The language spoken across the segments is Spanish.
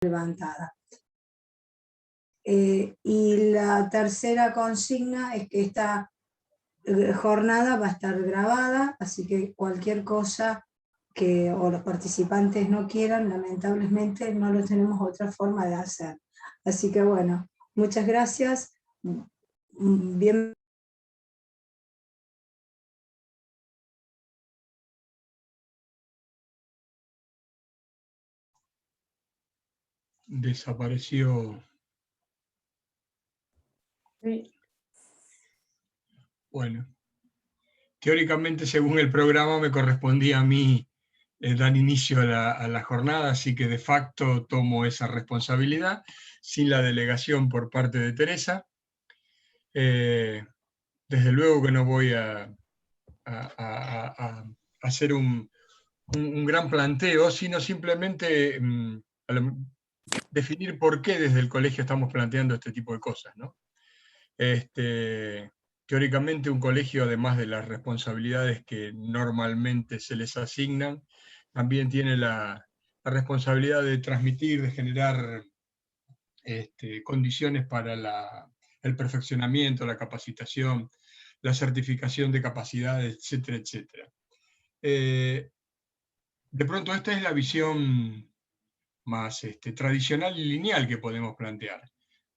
levantada. Y la tercera consigna es que esta jornada va a estar grabada, así que cualquier cosa que o los participantes no quieran, lamentablemente no lo tenemos otra forma de hacer. Así que bueno, muchas gracias. Bien. Desapareció. Sí. Bueno, teóricamente, según el programa, me correspondía a mí dar inicio a la jornada, así que de facto tomo esa responsabilidad, sin la delegación por parte de Teresa. Desde luego que no voy a hacer un gran planteo, sino simplemente definir por qué desde el colegio estamos planteando este tipo de cosas, ¿no? Teóricamente un colegio, además de las responsabilidades que normalmente se les asignan, también tiene la responsabilidad de transmitir, de generar condiciones para el perfeccionamiento, la capacitación, la certificación de capacidades, etcétera, etcétera. De pronto esta es la visión más tradicional y lineal que podemos plantear.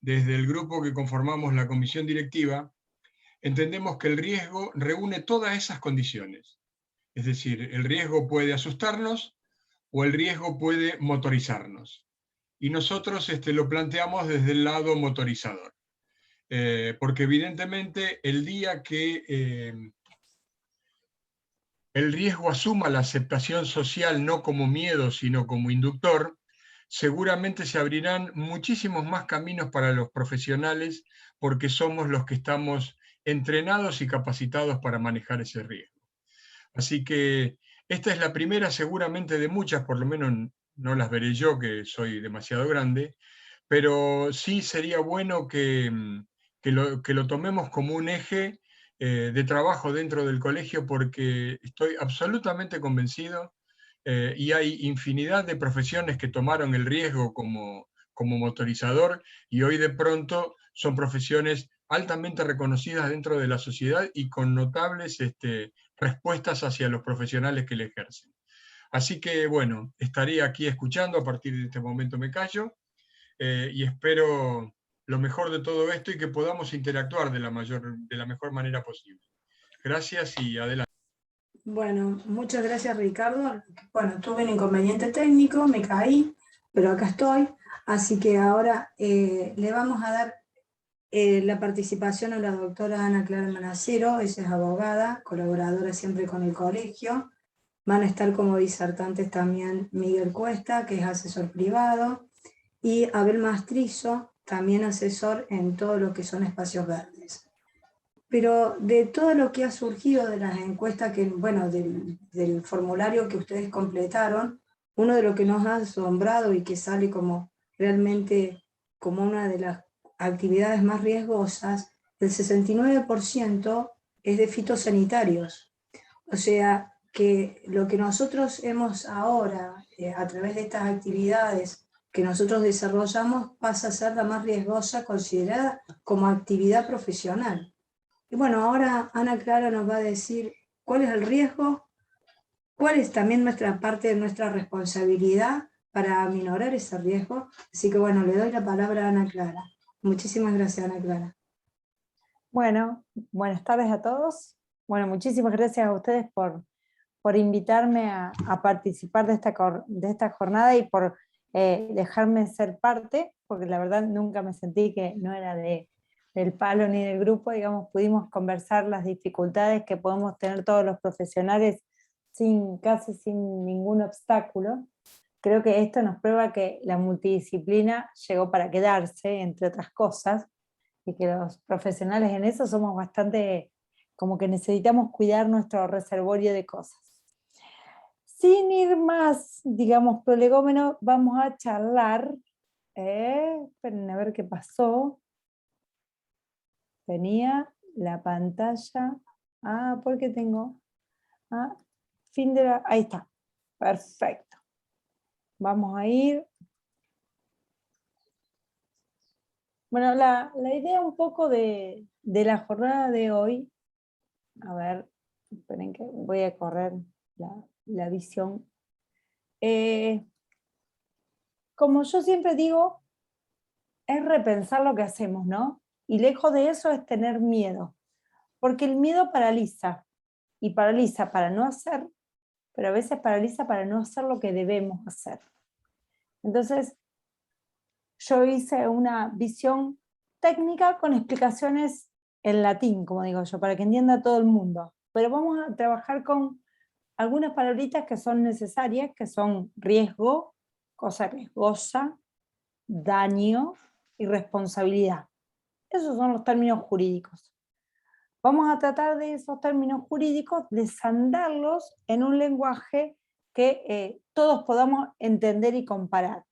Desde el grupo que conformamos la comisión directiva, entendemos que el riesgo reúne todas esas condiciones. Es decir, el riesgo puede asustarnos o el riesgo puede motorizarnos. Y nosotros lo planteamos desde el lado motorizador. Porque evidentemente el día que el riesgo asuma la aceptación social no como miedo, sino como inductor, seguramente se abrirán muchísimos más caminos para los profesionales porque somos los que estamos entrenados y capacitados para manejar ese riesgo. Así que esta es la primera seguramente de muchas, por lo menos no las veré yo, que soy demasiado grande, pero sí sería bueno que lo tomemos como un eje de trabajo dentro del colegio, porque estoy absolutamente convencido y hay infinidad de profesiones que tomaron el riesgo como motorizador y hoy de pronto son profesiones altamente reconocidas dentro de la sociedad y con notables respuestas hacia los profesionales que le ejercen. Así que bueno, estaré aquí escuchando, a partir de este momento me callo y espero lo mejor de todo esto y que podamos interactuar de la mejor manera posible. Gracias y adelante. Bueno, muchas gracias, Ricardo. Bueno, tuve un inconveniente técnico, me caí, pero acá estoy. Así que ahora le vamos a dar la participación a la doctora Ana Clara Manacero. Ella es abogada, colaboradora siempre con el colegio. Van a estar como disertantes también Miguel Cuesta, que es asesor privado, y Abel Mastrizo, también asesor en todo lo que son espacios verdes. Pero de todo lo que ha surgido de las encuestas, bueno, del formulario que ustedes completaron, uno de lo que nos ha asombrado y que sale como realmente como una de las actividades más riesgosas, el 69% es de fitosanitarios. O sea, que lo que nosotros hemos ahora, a través de estas actividades que nosotros desarrollamos, pasa a ser la más riesgosa considerada como actividad profesional. Y bueno, ahora Ana Clara nos va a decir cuál es el riesgo, cuál es también nuestra parte de nuestra responsabilidad para aminorar ese riesgo. Así que bueno, le doy la palabra a Ana Clara. Muchísimas gracias, Ana Clara. Bueno, buenas tardes a todos. Bueno, muchísimas gracias a ustedes por invitarme a participar de esta jornada y por dejarme ser parte, porque la verdad nunca me sentí que no era del palo ni del grupo, digamos, pudimos conversar las dificultades que podemos tener todos los profesionales casi sin ningún obstáculo. Creo que esto nos prueba que la multidisciplina llegó para quedarse, entre otras cosas, y que los profesionales en eso somos bastante, como que necesitamos cuidar nuestro reservorio de cosas. Sin ir más, digamos, prolegómeno, vamos a charlar. Esperen a ver qué pasó. Tenía la pantalla. ¿Por qué tengo? Ahí está. Perfecto. Vamos a ir Bueno, la idea un poco de la jornada de hoy, a ver, esperen que voy a correr la visión. Como yo siempre digo, es repensar lo que hacemos, ¿no? Y lejos de eso es tener miedo, porque el miedo paraliza, y paraliza para no hacer, pero a veces paraliza para no hacer lo que debemos hacer. Entonces, yo hice una visión técnica con explicaciones en latín, como digo yo, para que entienda todo el mundo. Pero vamos a trabajar con algunas palabritas que son necesarias, que son riesgo, cosa riesgosa, daño y responsabilidad. Esos son los términos jurídicos. Vamos a tratar de esos términos jurídicos, desandarlos en un lenguaje que todos podamos entender y comparar.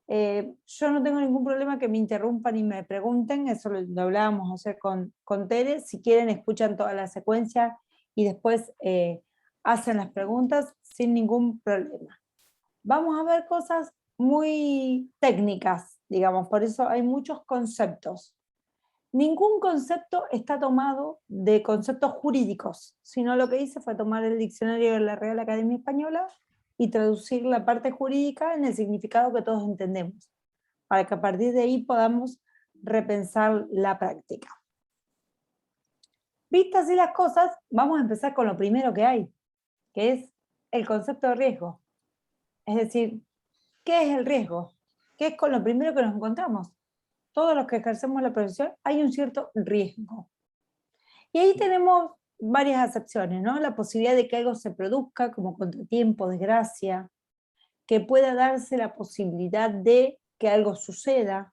Yo no tengo ningún problema que me interrumpan y me pregunten, eso lo hablábamos ayer con Tere, si quieren escuchan toda la secuencia y después hacen las preguntas sin ningún problema. Vamos a ver cosas muy técnicas, digamos, por eso hay muchos conceptos. Ningún concepto está tomado de conceptos jurídicos, sino lo que hice fue tomar el diccionario de la Real Academia Española y traducir la parte jurídica en el significado que todos entendemos, para que a partir de ahí podamos repensar la práctica. Vistas así las cosas, vamos a empezar con lo primero que hay, que es el concepto de riesgo. Es decir, ¿qué es el riesgo? ¿Qué es con lo primero que nos encontramos? Todos los que ejercemos la profesión hay un cierto riesgo. Y ahí tenemos varias acepciones, ¿no? La posibilidad de que algo se produzca como contratiempo, desgracia, que pueda darse la posibilidad de que algo suceda.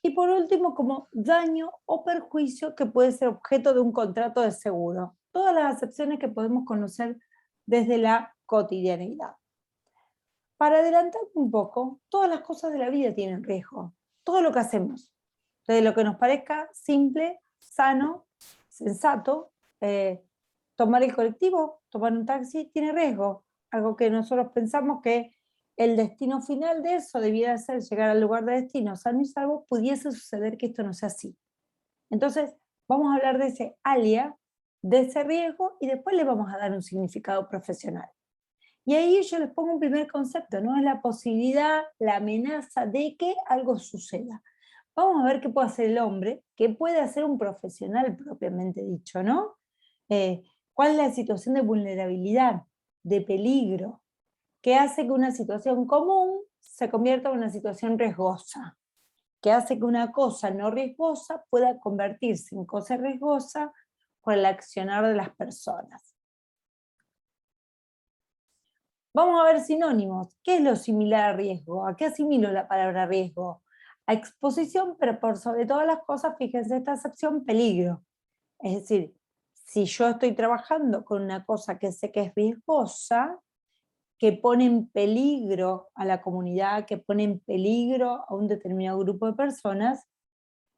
Y por último, como daño o perjuicio que puede ser objeto de un contrato de seguro. Todas las acepciones que podemos conocer desde la cotidianeidad. Para adelantar un poco, todas las cosas de la vida tienen riesgo. Todo lo que hacemos, desde lo que nos parezca simple, sano, sensato, tomar el colectivo, tomar un taxi, tiene riesgo. Algo que nosotros pensamos que el destino final de eso debiera ser llegar al lugar de destino sano y salvo, pudiese suceder que esto no sea así. Entonces, vamos a hablar de ese alia, de ese riesgo, y después le vamos a dar un significado profesional. Y ahí yo les pongo un primer concepto, ¿no? Es la posibilidad, la amenaza de que algo suceda. Vamos a ver qué puede hacer el hombre, qué puede hacer un profesional propiamente dicho, ¿no? ¿Cuál es la situación de vulnerabilidad, de peligro, que hace que una situación común se convierta en una situación riesgosa, que hace que una cosa no riesgosa pueda convertirse en cosa riesgosa por el accionar de las personas? Vamos a ver sinónimos. ¿Qué es lo similar a riesgo? ¿A qué asimilo la palabra riesgo? A exposición, pero por sobre todas las cosas, fíjense esta acepción, peligro. Es decir, si yo estoy trabajando con una cosa que sé que es riesgosa, que pone en peligro a la comunidad, que pone en peligro a un determinado grupo de personas,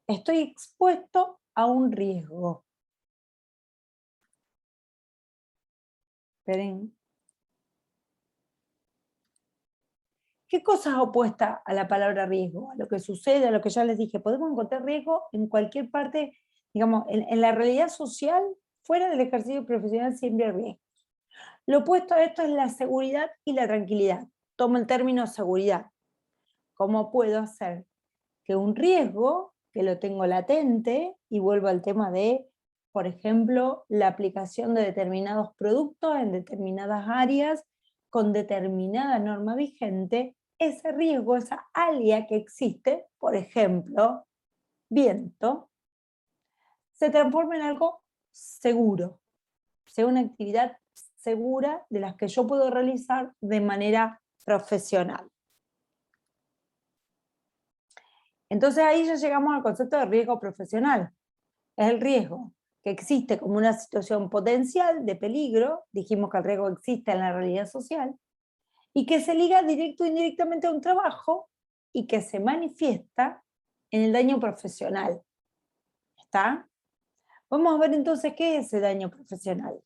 estoy expuesto a un riesgo. Esperen. ¿Qué cosa es opuesta a la palabra riesgo? A lo que sucede, a lo que ya les dije. Podemos encontrar riesgo en cualquier parte, digamos, en la realidad social, fuera del ejercicio profesional siempre hay riesgo. Lo opuesto a esto es la seguridad y la tranquilidad. Tomo el término seguridad. ¿Cómo puedo hacer que un riesgo, que lo tengo latente, y vuelvo al tema de, por ejemplo, la aplicación de determinados productos en determinadas áreas, con determinada norma vigente, ese riesgo, esa alia que existe, por ejemplo, viento, se transforma en algo seguro, sea una actividad segura de las que yo puedo realizar de manera profesional. Entonces ahí ya llegamos al concepto de riesgo profesional. Es el riesgo que existe como una situación potencial de peligro, dijimos que el riesgo existe en la realidad social, y que se liga directo o indirectamente a un trabajo y que se manifiesta en el daño profesional. ¿Está? Vamos a ver entonces qué es ese daño profesional.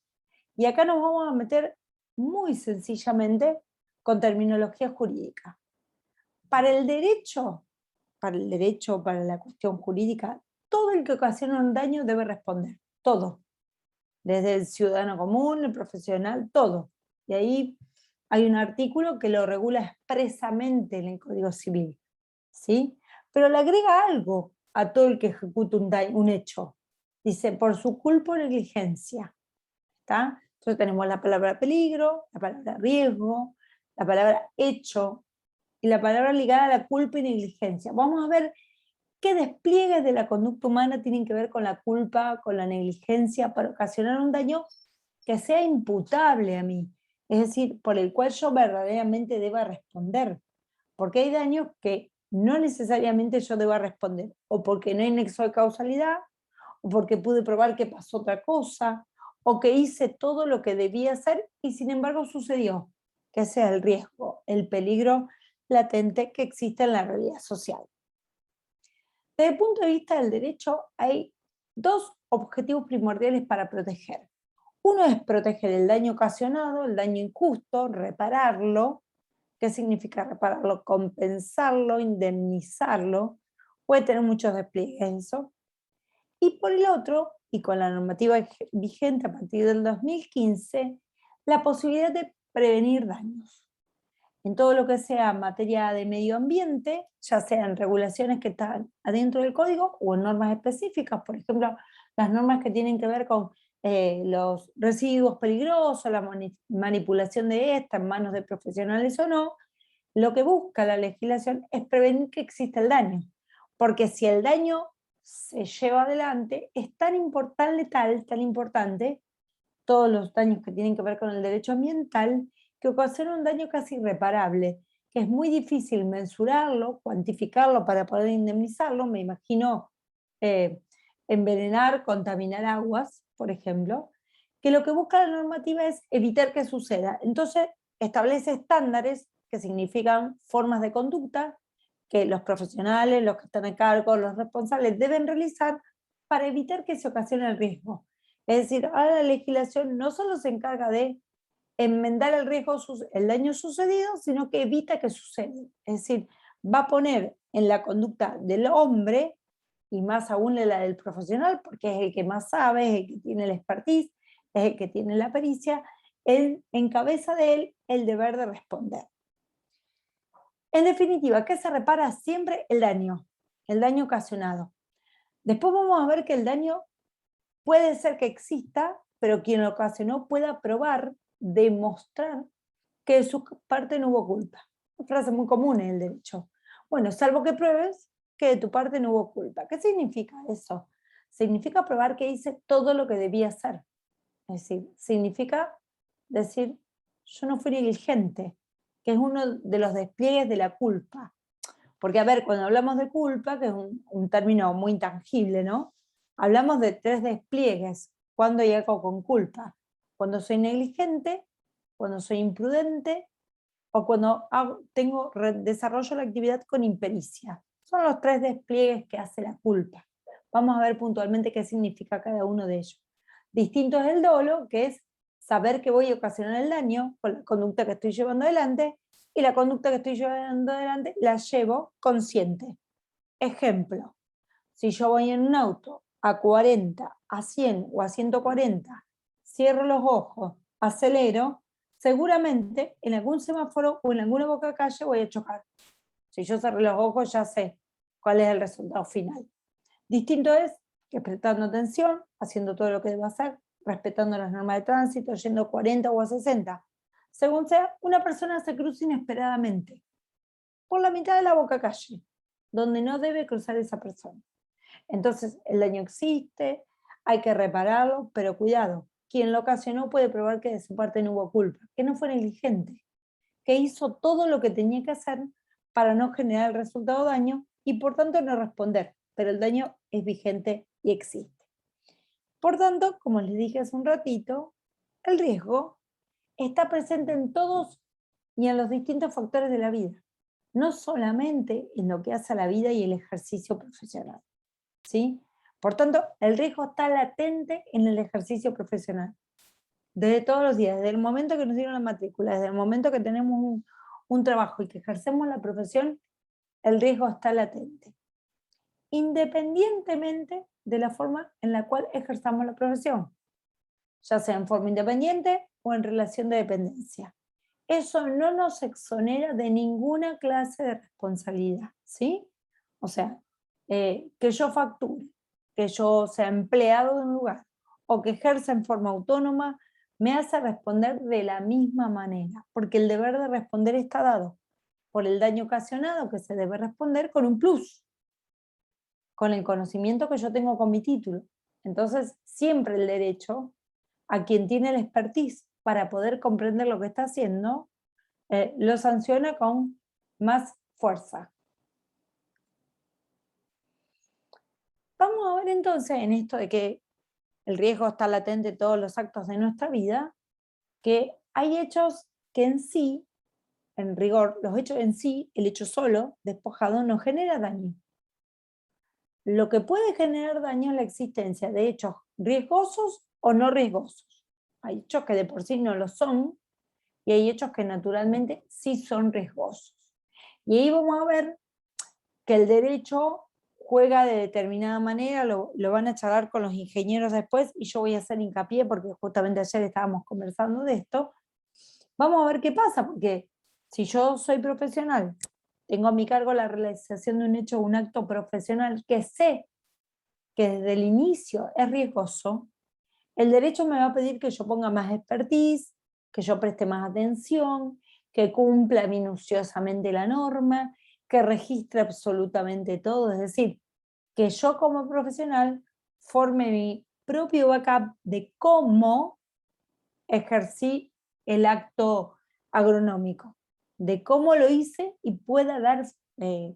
Y acá nos vamos a meter muy sencillamente con terminología jurídica. Para el derecho, para el derecho, para la cuestión jurídica, todo el que ocasiona un daño debe responder, todo. Desde el ciudadano común, el profesional, todo. Y ahí hay un artículo que lo regula expresamente en el Código Civil, ¿sí? Pero le agrega algo a todo el que ejecuta un hecho. Dice, por su culpa o negligencia. ¿Está? Entonces tenemos la palabra peligro, la palabra riesgo, la palabra hecho y la palabra ligada a la culpa y negligencia. Vamos a ver qué despliegues de la conducta humana tienen que ver con la culpa, con la negligencia, para ocasionar un daño que sea imputable a mí, es decir, por el cual yo verdaderamente deba responder. Porque hay daños que no necesariamente yo deba responder, o porque no hay nexo de causalidad, o porque pude probar que pasó otra cosa, o que hice todo lo que debía hacer y sin embargo sucedió, que sea el riesgo, el peligro latente que existe en la realidad social. Desde el punto de vista del derecho, hay dos objetivos primordiales para proteger. Uno es proteger el daño ocasionado, el daño injusto, repararlo. ¿Qué significa repararlo? Compensarlo, indemnizarlo. Puede tener muchos despliegues eso. Y por el otro, y con la normativa vigente a partir del 2015, la posibilidad de prevenir daños. En todo lo que sea materia de medio ambiente, ya sean regulaciones que están adentro del código o en normas específicas, por ejemplo, las normas que tienen que ver con los residuos peligrosos, la manipulación de esta en manos de profesionales o no, lo que busca la legislación es prevenir que exista el daño, porque si el daño se lleva adelante, es tan importante, tan importante, todos los daños que tienen que ver con el derecho ambiental, que ocasiona un daño casi irreparable, que es muy difícil mensurarlo, cuantificarlo para poder indemnizarlo. Me imagino envenenar, contaminar aguas, por ejemplo, que lo que busca la normativa es evitar que suceda. Entonces, establece estándares, que significan formas de conducta, que los profesionales, los que están a cargo, los responsables deben realizar para evitar que se ocasione el riesgo. Es decir, ahora la legislación no solo se encarga de enmendar el riesgo, el daño sucedido, sino que evita que suceda. Es decir, va a poner en la conducta del hombre, y más aún en la del profesional, porque es el que más sabe, es el que tiene la expertise, es el que tiene la pericia, en cabeza de él el deber de responder. En definitiva, ¿qué se repara siempre? El daño ocasionado. Después vamos a ver que el daño puede ser que exista, pero quien lo ocasionó pueda probar, demostrar que de su parte no hubo culpa. Una frase muy común en el derecho. Bueno, salvo que pruebes que de tu parte no hubo culpa. ¿Qué significa eso? Significa probar que hice todo lo que debía hacer. Es decir, significa decir, yo no fui negligente, que es uno de los despliegues de la culpa. Porque, a ver, cuando hablamos de culpa, que es un término muy intangible, ¿no? Hablamos de tres despliegues. Cuando llego con culpa. Cuando soy negligente, cuando soy imprudente o cuando desarrollo la actividad con impericia. Son los tres despliegues que hace la culpa. Vamos a ver puntualmente qué significa cada uno de ellos. Distinto es el dolo, que es saber que voy a ocasionar el daño con la conducta que estoy llevando adelante, y la conducta que estoy llevando adelante la llevo consciente. Ejemplo, si yo voy en un auto a 40, a 100 o a 140, cierro los ojos, acelero, seguramente en algún semáforo o en alguna boca de calle voy a chocar. Si yo cerré los ojos ya sé cuál es el resultado final. Distinto es que prestando atención, haciendo todo lo que debo hacer, respetando las normas de tránsito, yendo a 40 o a 60, según sea, una persona se cruza inesperadamente por la mitad de la boca calle, donde no debe cruzar esa persona. Entonces, el daño existe, hay que repararlo, pero cuidado, quien lo ocasionó puede probar que de su parte no hubo culpa, que no fue negligente, que hizo todo lo que tenía que hacer para no generar el resultado daño y por tanto no responder, pero el daño es vigente y existe. Por tanto, como les dije hace un ratito, el riesgo está presente en todos y en los distintos factores de la vida, no solamente en lo que hace a la vida y el ejercicio profesional, ¿sí? Por tanto, el riesgo está latente en el ejercicio profesional, desde todos los días, desde el momento que nos dieron la matrícula, desde el momento que tenemos un trabajo y que ejercemos la profesión, el riesgo está latente, independientemente de la forma en la cual ejerzamos la profesión, ya sea en forma independiente o en relación de dependencia. Eso no nos exonera de ninguna clase de responsabilidad, ¿sí? O sea, que yo facture, que yo sea empleado de un lugar o que ejerza en forma autónoma, me hace responder de la misma manera, porque el deber de responder está dado por el daño ocasionado, que se debe responder con un plus, con el conocimiento que yo tengo con mi título. Entonces, siempre el derecho a quien tiene la expertise para poder comprender lo que está haciendo, lo sanciona con más fuerza. Vamos a ver entonces en esto de que el riesgo está latente en todos los actos de nuestra vida, que hay hechos que en sí, en rigor, los hechos en sí, el hecho solo, despojado, no genera daño. Lo que puede generar daño es la existencia de hechos riesgosos o no riesgosos. Hay hechos que de por sí no lo son y hay hechos que naturalmente sí son riesgosos. Y ahí vamos a ver que el derecho juega de determinada manera, lo van a charlar con los ingenieros después y yo voy a hacer hincapié porque justamente ayer estábamos conversando de esto. Vamos a ver qué pasa, porque si yo soy profesional, tengo a mi cargo la realización de un hecho o un acto profesional que sé que desde el inicio es riesgoso, el derecho me va a pedir que yo ponga más expertise, que yo preste más atención, que cumpla minuciosamente la norma, que registre absolutamente todo, es decir, que yo como profesional forme mi propio backup de cómo ejercí el acto agronómico, de cómo lo hice y pueda dar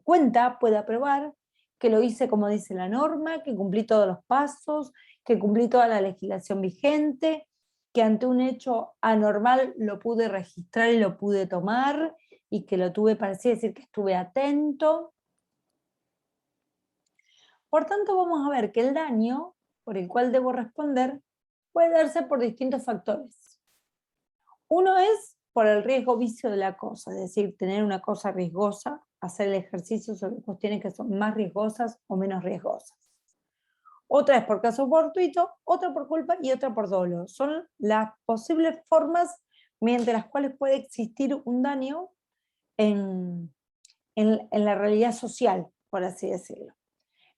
cuenta, pueda probar que lo hice como dice la norma, que cumplí todos los pasos, que cumplí toda la legislación vigente, que ante un hecho anormal lo pude registrar y lo pude tomar, y que lo tuve para así decir que estuve atento. Por tanto, vamos a ver que el daño por el cual debo responder puede darse por distintos factores. Uno es por el riesgo vicio de la cosa, es decir, tener una cosa riesgosa, hacer el ejercicio sobre cuestiones que son más riesgosas o menos riesgosas. Otra es por caso fortuito, otra por culpa y otra por dolo. Son las posibles formas mediante las cuales puede existir un daño en la realidad social, por así decirlo.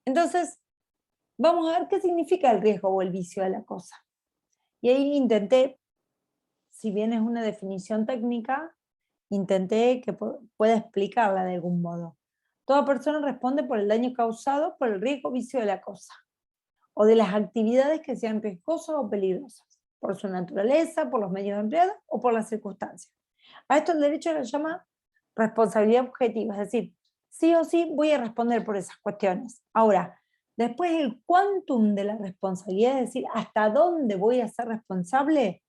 Entonces, vamos a ver qué significa el riesgo o el vicio de la cosa. Y ahí intenté, si bien es una definición técnica, intenté que pueda explicarla de algún modo. Toda persona responde por el daño causado por el riesgo o vicio de la cosa, o de las actividades que sean riesgosas o peligrosas, por su naturaleza, por los medios empleados o por las circunstancias. A esto el derecho le llama responsabilidad objetiva, es decir, sí o sí voy a responder por esas cuestiones. Ahora, después el quantum de la responsabilidad, es decir, hasta dónde voy a ser responsable,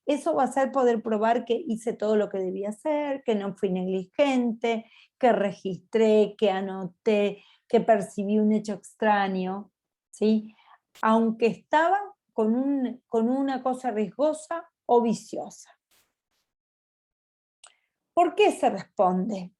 eso va a ser poder probar que hice todo lo que debía hacer, que no fui negligente, que registré, que anoté, que percibí un hecho extraño, ¿sí? Aunque estaba con una cosa riesgosa o viciosa. ¿Por qué se responde?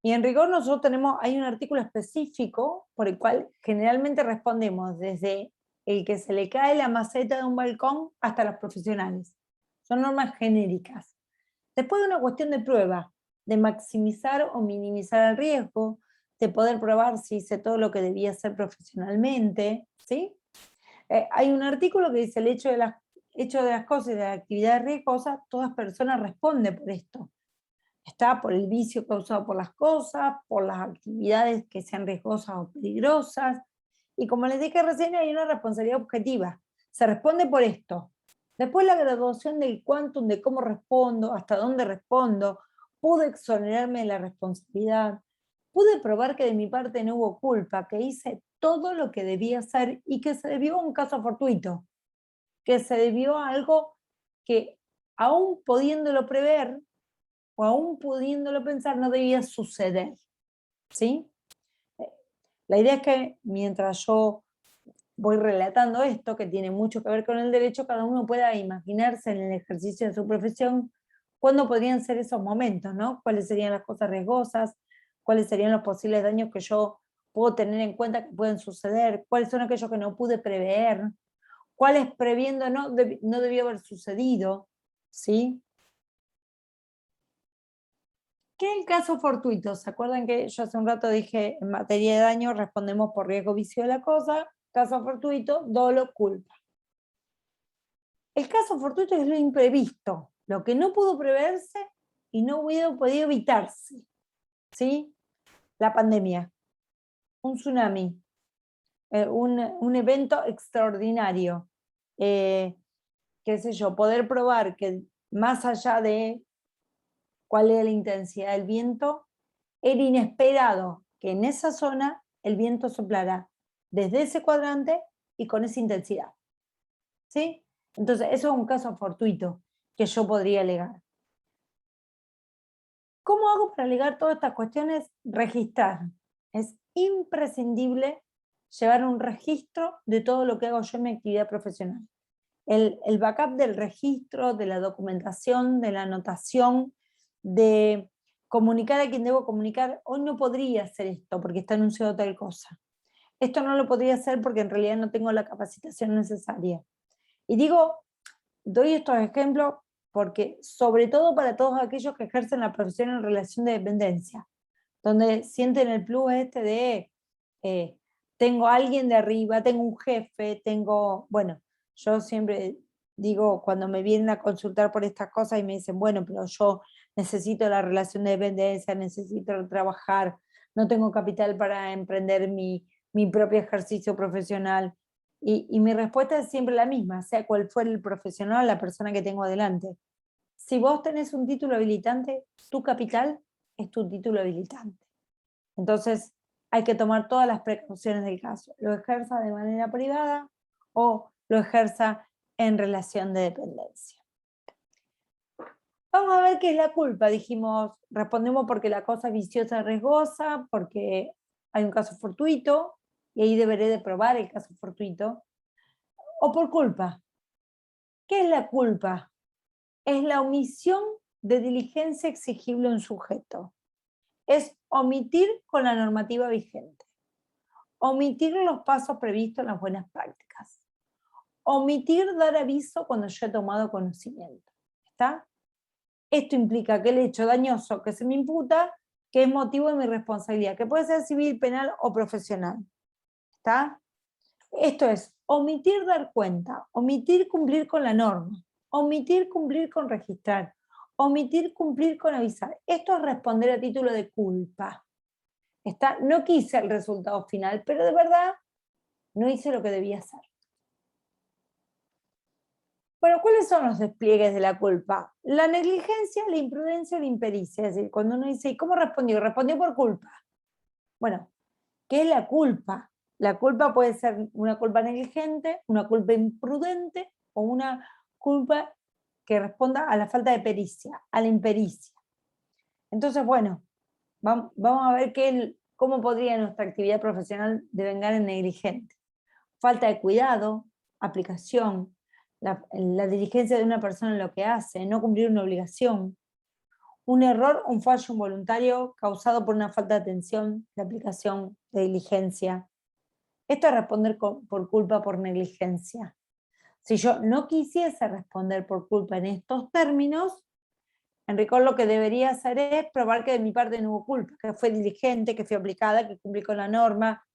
Y en rigor nosotros hay un artículo específico por el cual generalmente respondemos desde el que se le cae la maceta de un balcón hasta los profesionales. Son normas genéricas. Después de una cuestión de prueba, de maximizar o minimizar el riesgo, de poder probar si hice todo lo que debía hacer profesionalmente, ¿sí? Hay un artículo que dice el hecho de las cosas y de las actividades riesgosas, todas personas responden por esto. Está por el vicio causado por las cosas, por las actividades que sean riesgosas o peligrosas. Y como les dije recién, hay una responsabilidad objetiva. Se responde por esto. Después la graduación del quantum de cómo respondo, hasta dónde respondo, pude exonerarme de la responsabilidad, pude probar que de mi parte no hubo culpa, que hice todo lo que debía hacer y que se debió a un caso fortuito, que se debió a algo que aún pudiéndolo prever, o aún pudiéndolo pensar, no debía suceder, ¿sí? La idea es que mientras yo voy relatando esto, que tiene mucho que ver con el derecho, cada uno pueda imaginarse en el ejercicio de su profesión cuándo podrían ser esos momentos, ¿no? Cuáles serían las cosas riesgosas, cuáles serían los posibles daños que yo puedo tener en cuenta que pueden suceder, cuáles son aquellos que no pude prever, cuáles previendo no debió haber sucedido, ¿sí? ¿Qué es el caso fortuito? ¿Se acuerdan que yo hace un rato dije, en materia de daño respondemos por riesgo, vicio de la cosa, caso fortuito, dolo, culpa? El caso fortuito es lo imprevisto, lo que no pudo preverse y no hubiera podido evitarse, ¿sí? La pandemia, un tsunami, un evento extraordinario, qué sé yo, poder probar que más allá de cuál era la intensidad del viento, era inesperado que en esa zona el viento soplara desde ese cuadrante y con esa intensidad, ¿sí? Entonces, eso es un caso fortuito que yo podría alegar. ¿Cómo hago para alegar todas estas cuestiones? Registrar. Es imprescindible llevar un registro de todo lo que hago yo en mi actividad profesional. El backup del registro, de la documentación, de la anotación, de comunicar a quien debo comunicar. Hoy no podría hacer esto porque está anunciado tal cosa. Esto no lo podría hacer porque en realidad no tengo la capacitación necesaria. Y doy estos ejemplos porque, sobre todo para todos aquellos que ejercen la profesión en relación de dependencia, donde sienten el plus de tengo a alguien de arriba, tengo un jefe, bueno, yo siempre digo, cuando me vienen a consultar por estas cosas y me dicen, bueno, pero yo necesito la relación de dependencia, necesito trabajar, no tengo capital para emprender mi propio ejercicio profesional. Y mi respuesta es siempre la misma, sea cual fuera el profesional, la persona que tengo adelante. Si vos tenés un título habilitante, tu capital es tu título habilitante. Entonces, hay que tomar todas las precauciones del caso. Lo ejerza de manera privada o lo ejerza en relación de dependencia. Vamos a ver qué es la culpa. Dijimos, respondemos porque la cosa es viciosa y riesgosa, porque hay un caso fortuito, y ahí deberé de probar el caso fortuito, o por culpa. ¿Qué es la culpa? Es la omisión de diligencia exigible a un sujeto. Es omitir con la normativa vigente. Omitir los pasos previstos en las buenas prácticas. Omitir dar aviso cuando yo he tomado conocimiento. ¿Está? Esto implica que el hecho dañoso que se me imputa, que es motivo de mi responsabilidad, que puede ser civil, penal o profesional. ¿Está? Esto es omitir dar cuenta, omitir cumplir con la norma, omitir cumplir con registrar, omitir cumplir con avisar. Esto es responder a título de culpa. ¿Está? No quise el resultado final, pero de verdad no hice lo que debía hacer. Bueno, ¿cuáles son los despliegues de la culpa? La negligencia, la imprudencia o la impericia. Es decir, cuando uno dice, ¿y cómo respondió? Respondió por culpa. Bueno, ¿qué es la culpa? La culpa puede ser una culpa negligente, una culpa imprudente o una culpa que responda a la falta de pericia, a la impericia. Entonces, bueno, vamos a ver cómo podría nuestra actividad profesional devengar en negligente. Falta de cuidado, aplicación, la diligencia de una persona en lo que hace, no cumplir una obligación, un error, un fallo involuntario causado por una falta de atención, de aplicación, de diligencia. Esto es responder por culpa por negligencia. Si yo no quisiese responder por culpa en estos términos, Enrique lo que debería hacer es probar que de mi parte no hubo culpa, que fue diligente, que fui aplicada, que cumplí con la norma.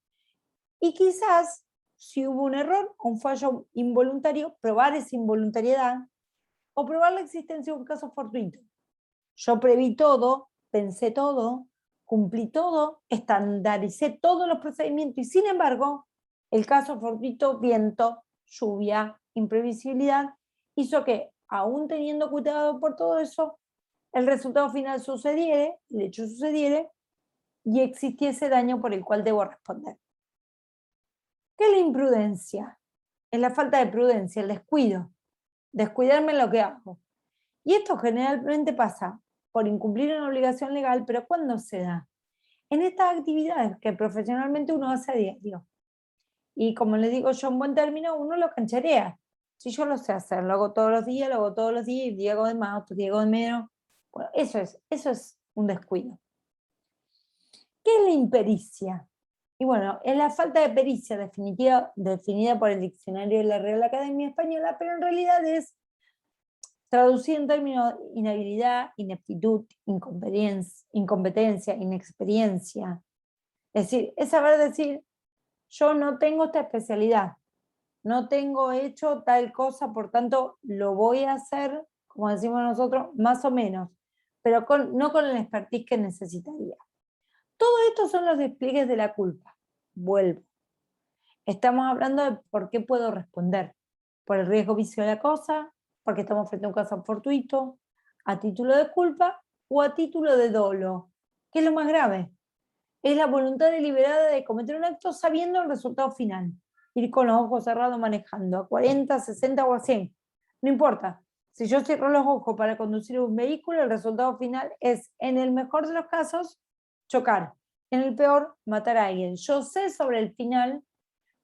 Y quizás, si hubo un error o un fallo involuntario, probar esa involuntariedad o probar la existencia de un caso fortuito. Yo preví todo, pensé todo, cumplí todo, estandaricé todos los procedimientos y sin embargo, el caso fortuito, viento, lluvia, imprevisibilidad, hizo que, aún teniendo cuidado por todo eso, el resultado final sucediere, el hecho sucediere y existiese daño por el cual debo responder. ¿Qué es la imprudencia? Es la falta de prudencia, el descuido, descuidarme en lo que hago. Y esto generalmente pasa por incumplir una obligación legal, pero ¿cuándo se da? En estas actividades que profesionalmente uno hace a diario. Y como le digo yo en buen término, uno lo cancharea. Si yo lo sé hacer, lo hago todos los días, y día hago de más, otro día hago de menos. Bueno, eso es un descuido. impericia? Y bueno, es la falta de pericia definida por el diccionario de la Real Academia Española, pero en realidad es traducir en términos inhabilidad, ineptitud, incompetencia, inexperiencia. Es decir, es saber decir, yo no tengo esta especialidad, no tengo hecho tal cosa, por tanto lo voy a hacer, como decimos nosotros, más o menos, pero no con el expertise que necesitaría. Todo esto son los despliegues de la culpa. Vuelvo. Estamos hablando de por qué puedo responder. Por el riesgo vicio de la cosa, porque estamos frente a un caso fortuito, a título de culpa o a título de dolo. ¿Qué es lo más grave? Es la voluntad deliberada de cometer un acto sabiendo el resultado final. Ir con los ojos cerrados manejando a 40, 60 o a 100. No importa. Si yo cierro los ojos para conducir un vehículo, el resultado final es, en el mejor de los casos, chocar. En el peor, matar a alguien. Yo sé sobre el final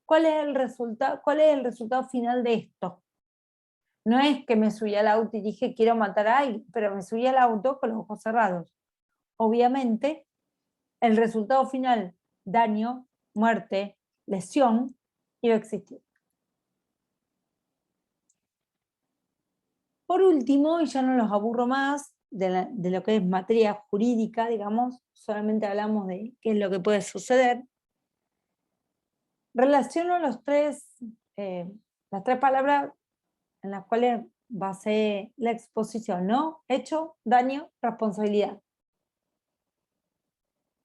cuál es el resultado final de esto. No es que me subí al auto y dije quiero matar a alguien, pero me subí al auto con los ojos cerrados. Obviamente, el resultado final, daño, muerte, lesión, iba a existir. Por último, y ya no los aburro más, de lo que es materia jurídica, digamos, solamente hablamos de qué es lo que puede suceder. Relaciono las tres palabras en las cuales basé la exposición, ¿no? Hecho, daño, responsabilidad.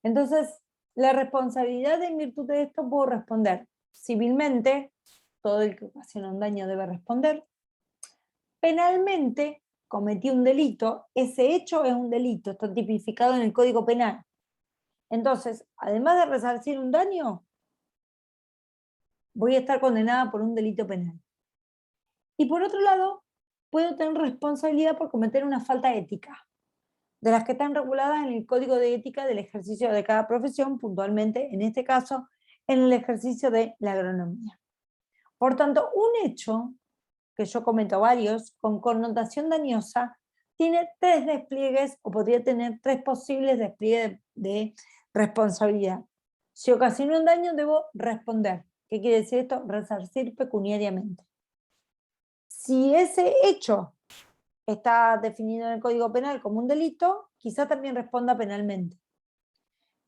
Entonces, la responsabilidad en virtud de esto puedo responder civilmente, todo el que ocasiona un daño debe responder. Penalmente, cometí un delito, ese hecho es un delito, está tipificado en el Código Penal. Entonces, además de resarcir un daño, voy a estar condenada por un delito penal. Y por otro lado, puedo tener responsabilidad por cometer una falta ética, de las que están reguladas en el Código de Ética del ejercicio de cada profesión, puntualmente, en este caso, en el ejercicio de la agronomía. Por tanto, un hecho, que yo cometo varios, con connotación dañosa, tiene tres despliegues, o podría tener tres posibles despliegues de responsabilidad. Si ocasiono un daño, debo responder. ¿Qué quiere decir esto? Resarcir pecuniariamente. Si ese hecho está definido en el Código Penal como un delito, quizá también responda penalmente.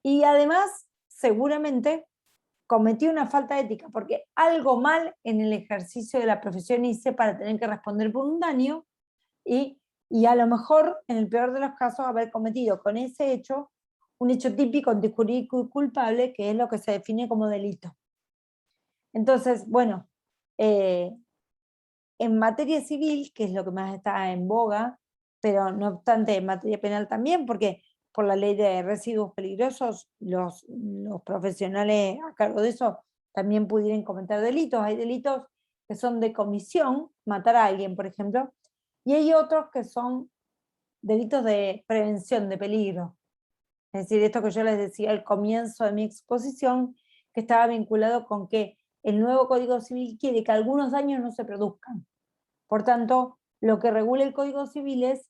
Y además, seguramente, cometí una falta ética, porque algo mal en el ejercicio de la profesión hice para tener que responder por un daño, y a lo mejor, en el peor de los casos, haber cometido con ese hecho un hecho típico, antijurídico y culpable, que es lo que se define como delito. Entonces, bueno, en materia civil, que es lo que más está en boga, pero no obstante en materia penal también, porque por la ley de residuos peligrosos, los profesionales a cargo de eso también pudieran cometer delitos. Hay delitos que son de comisión, matar a alguien, por ejemplo, y hay otros que son delitos de prevención de peligro. Es decir, esto que yo les decía al comienzo de mi exposición, que estaba vinculado con que el nuevo Código Civil quiere que algunos daños no se produzcan. Por tanto, lo que regula el Código Civil es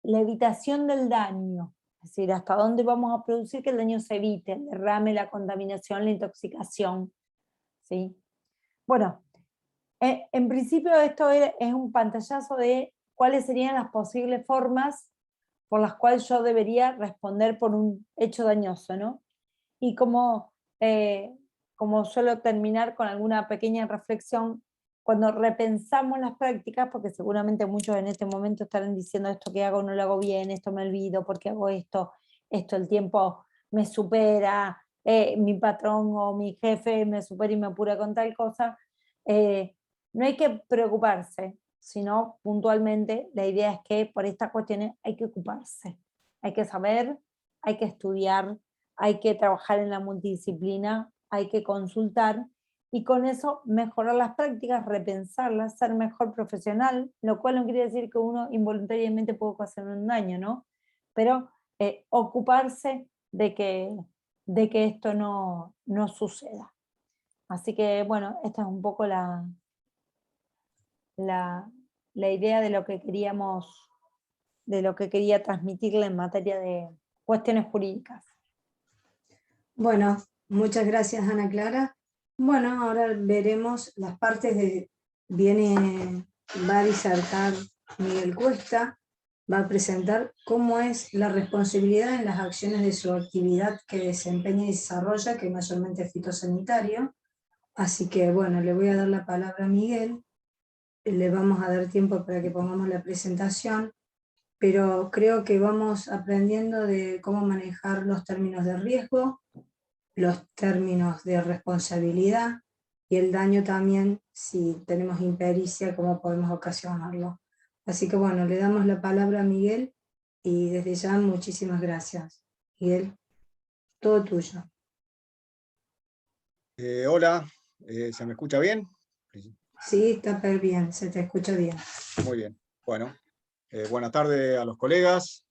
la evitación del daño, es decir, hasta dónde vamos a producir que el daño se evite, el derrame, la contaminación, la intoxicación. ¿Sí? Bueno, en principio esto es un pantallazo de cuáles serían las posibles formas por las cuales yo debería responder por un hecho dañoso, ¿no? Y como suelo terminar con alguna pequeña reflexión, cuando repensamos las prácticas, porque seguramente muchos en este momento estarán diciendo esto que hago no lo hago bien, esto me olvido, porque hago esto el tiempo me supera, mi patrón o mi jefe me supera y me apura con tal cosa. No hay que preocuparse, sino puntualmente la idea es que por estas cuestiones hay que ocuparse, hay que saber, hay que estudiar, hay que trabajar en la multidisciplina, hay que consultar y con eso mejorar las prácticas, repensarlas, ser mejor profesional, lo cual no quiere decir que uno involuntariamente pueda ocasionar un daño, ¿no? Pero ocuparse de que esto no suceda. Así que bueno, esta es un poco la idea de lo que quería transmitirle en materia de cuestiones jurídicas. Bueno, muchas gracias, Ana Clara. Bueno, ahora veremos las partes de... va a disertar Miguel Cuesta, va a presentar cómo es la responsabilidad en las acciones de su actividad que desempeña y desarrolla, que mayormente es fitosanitario. Así que, bueno, le voy a dar la palabra a Miguel, le vamos a dar tiempo para que pongamos la presentación, pero creo que vamos aprendiendo de cómo manejar los términos de riesgo, los términos de responsabilidad y el daño también, si tenemos impericia, cómo podemos ocasionarlo. Así que bueno, le damos la palabra a Miguel y desde ya muchísimas gracias. Miguel, todo tuyo. Hola, ¿se me escucha bien? Sí, está bien, se te escucha bien. Muy bien. Bueno, buenas tardes a los colegas.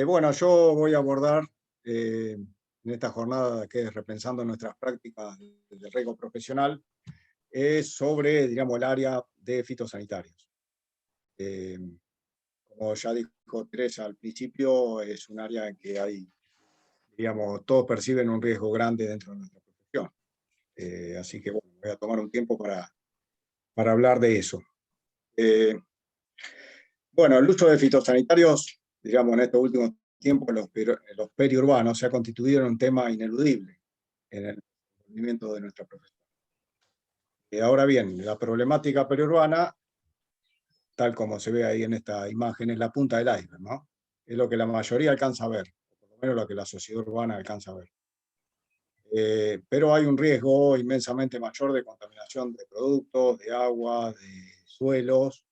Bueno, yo voy a abordar en esta jornada que es repensando nuestras prácticas de riego profesional sobre, digamos, el área de fitosanitarios. Como ya dijo Teresa al principio, es un área en que hay, digamos, todos perciben un riesgo grande dentro de nuestra profesión. Así que bueno, voy a tomar un tiempo para hablar de eso. Bueno, el uso de fitosanitarios, digamos, en estos últimos tiempos, los periurbanos se ha constituido en un tema ineludible en el movimiento de nuestra profesión. Ahora bien, la problemática periurbana, tal como se ve ahí en esta imagen, es la punta del iceberg, ¿no? Es lo que la mayoría alcanza a ver, por lo menos lo que la sociedad urbana alcanza a ver. Pero hay un riesgo inmensamente mayor de contaminación de productos, de agua, de suelos,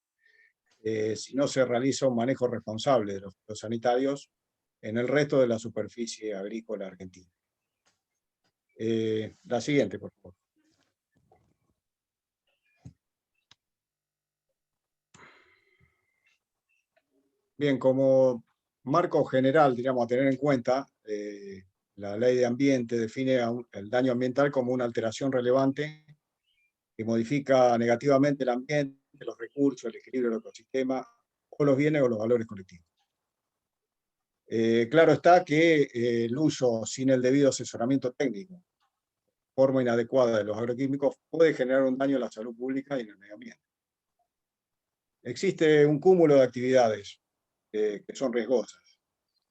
si no se realiza un manejo responsable de los fitosanitarios en el resto de la superficie agrícola argentina. La siguiente, por favor. Bien, como marco general, digamos, a tener en cuenta, la ley de ambiente define el daño ambiental como una alteración relevante que modifica negativamente el ambiente, los recursos, el equilibrio del ecosistema, o los bienes o los valores colectivos. Claro está que el uso sin el debido asesoramiento técnico, forma inadecuada de los agroquímicos, puede generar un daño a la salud pública y en el medio ambiente. Existe un cúmulo de actividades que son riesgosas,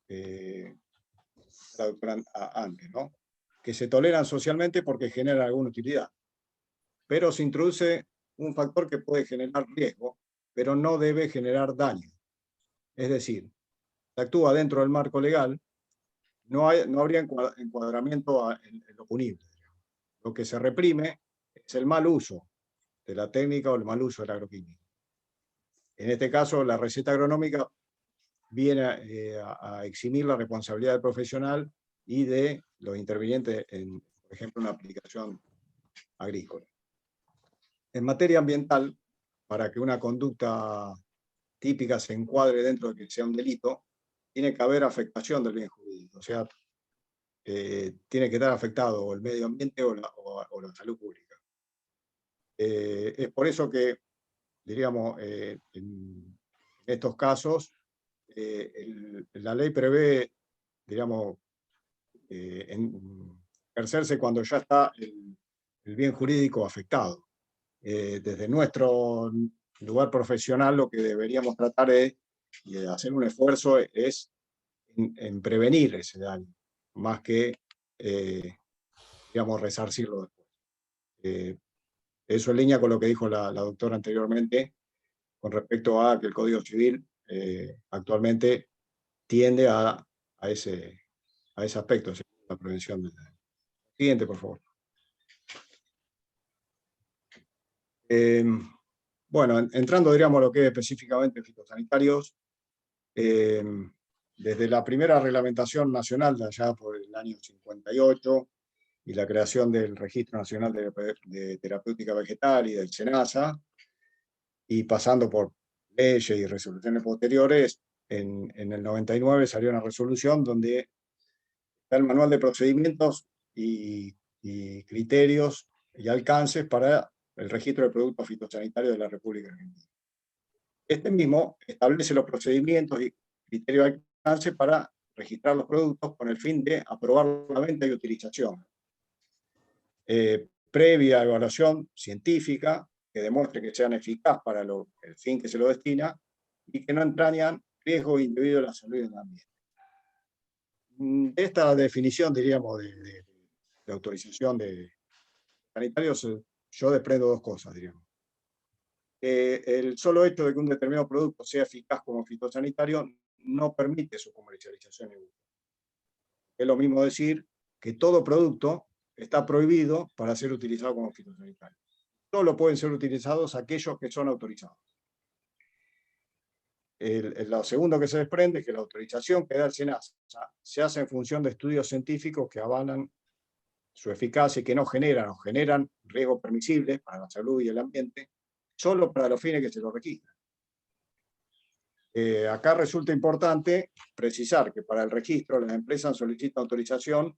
la doctora antes, ¿no? Que se toleran socialmente porque generan alguna utilidad, pero se introduce un factor que puede generar riesgo, pero no debe generar daño. Es decir, se actúa dentro del marco legal, no habría encuadramiento en lo punible. Lo que se reprime es el mal uso de la técnica o el mal uso del agroquímico. En este caso, la receta agronómica viene a eximir la responsabilidad del profesional y de los intervinientes en, por ejemplo, una aplicación agrícola. En materia ambiental, para que una conducta típica se encuadre dentro de que sea un delito, tiene que haber afectación del bien jurídico, o sea, tiene que estar afectado el medio ambiente o la salud pública. Es por eso que, diríamos, en estos casos, la ley prevé, digamos, ejercerse cuando ya está el bien jurídico afectado. Desde nuestro lugar profesional lo que deberíamos tratar de hacer un esfuerzo es en prevenir ese daño, más que, digamos, resarcirlo después. Eso en línea con lo que dijo la doctora anteriormente, con respecto a que el Código Civil actualmente tiende a ese aspecto, la prevención del daño. Siguiente, por favor. Bueno, entrando, diríamos, lo que es específicamente fitosanitarios, desde la primera reglamentación nacional de allá por el año 58 y la creación del Registro Nacional de Terapéutica Vegetal y del SENASA, y pasando por leyes y resoluciones posteriores, en el 99 salió una resolución donde está el manual de procedimientos y criterios y alcances para el registro de productos fitosanitarios de la República Argentina. Este mismo establece los procedimientos y criterios de alcance para registrar los productos con el fin de aprobar la venta y utilización. Previa evaluación científica que demuestre que sean eficaces para el fin que se lo destina y que no entrañan riesgo individuo de la salud y del ambiente. De esta definición, diríamos, de autorización de sanitarios, yo desprendo dos cosas, diríamos. El solo hecho de que un determinado producto sea eficaz como fitosanitario no permite su comercialización en uso. Es lo mismo decir que todo producto está prohibido para ser utilizado como fitosanitario. Solo pueden ser utilizados aquellos que son autorizados. Lo segundo que se desprende es que la autorización que da el SENASA se hace en función de estudios científicos que avalan su eficacia y que no generan o generan riesgos permisibles para la salud y el ambiente, solo para los fines que se lo registran. Acá resulta importante precisar que para el registro las empresas solicitan autorización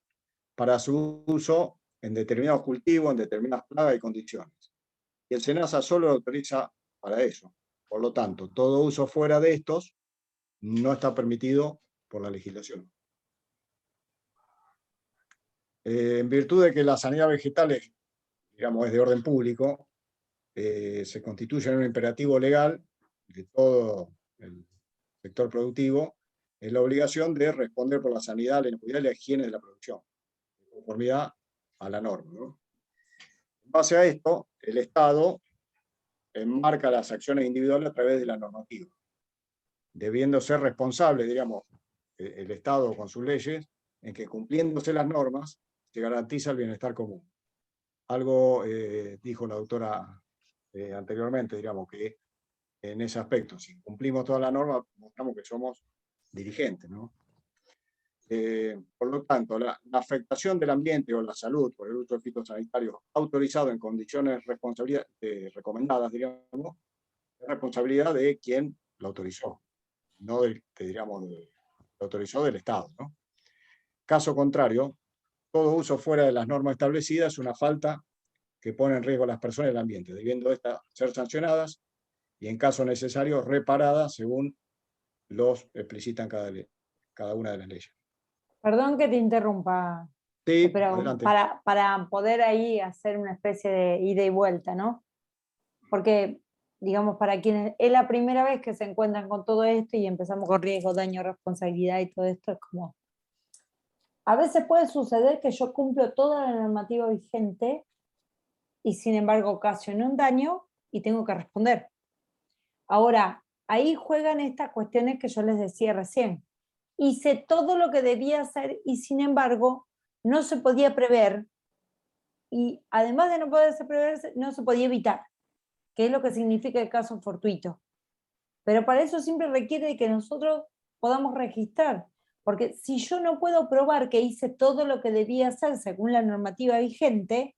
para su uso en determinados cultivos, en determinadas plagas y condiciones. Y el SENASA solo lo autoriza para eso. Por lo tanto, todo uso fuera de estos no está permitido por la legislación. En virtud de que la sanidad vegetal digamos, es de orden público, se constituye en un imperativo legal de todo el sector productivo, es la obligación de responder por la sanidad, la inocuidad y la higiene de la producción, de conformidad a la norma, ¿no? En base a esto, el Estado enmarca las acciones individuales a través de la normativa, debiendo ser responsable, digamos, el Estado con sus leyes, en que cumpliéndose las normas se garantiza el bienestar común. Algo dijo la doctora anteriormente, digamos, que en ese aspecto, si cumplimos todas las normas, mostramos que somos dirigentes, ¿no? Por lo tanto, la afectación del ambiente o la salud por el uso de fitosanitarios autorizado en condiciones recomendadas, digamos, es responsabilidad de quien lo autorizó, no digamos, lo autorizó del Estado, ¿no? Caso contrario, todo uso fuera de las normas establecidas es una falta que pone en riesgo a las personas y el ambiente, debiendo estas ser sancionadas y, en caso necesario, reparadas según los explicitan cada una de las leyes. Perdón que te interrumpa, Sí, pero adelante. para poder ahí hacer una especie de ida y vuelta, ¿no? Porque, digamos, para quienes es la primera vez que se encuentran con todo esto y empezamos con riesgo, daño, responsabilidad y todo esto, es como, a veces puede suceder que yo cumplo toda la normativa vigente y sin embargo ocasioné un daño y tengo que responder. Ahora, ahí juegan estas cuestiones que yo les decía recién. Hice todo lo que debía hacer y sin embargo no se podía prever, y además de no poderse prever, no se podía evitar, que es lo que significa el caso fortuito. Pero para eso siempre requiere que nosotros podamos registrar, porque si yo no puedo probar que hice todo lo que debía hacer según la normativa vigente,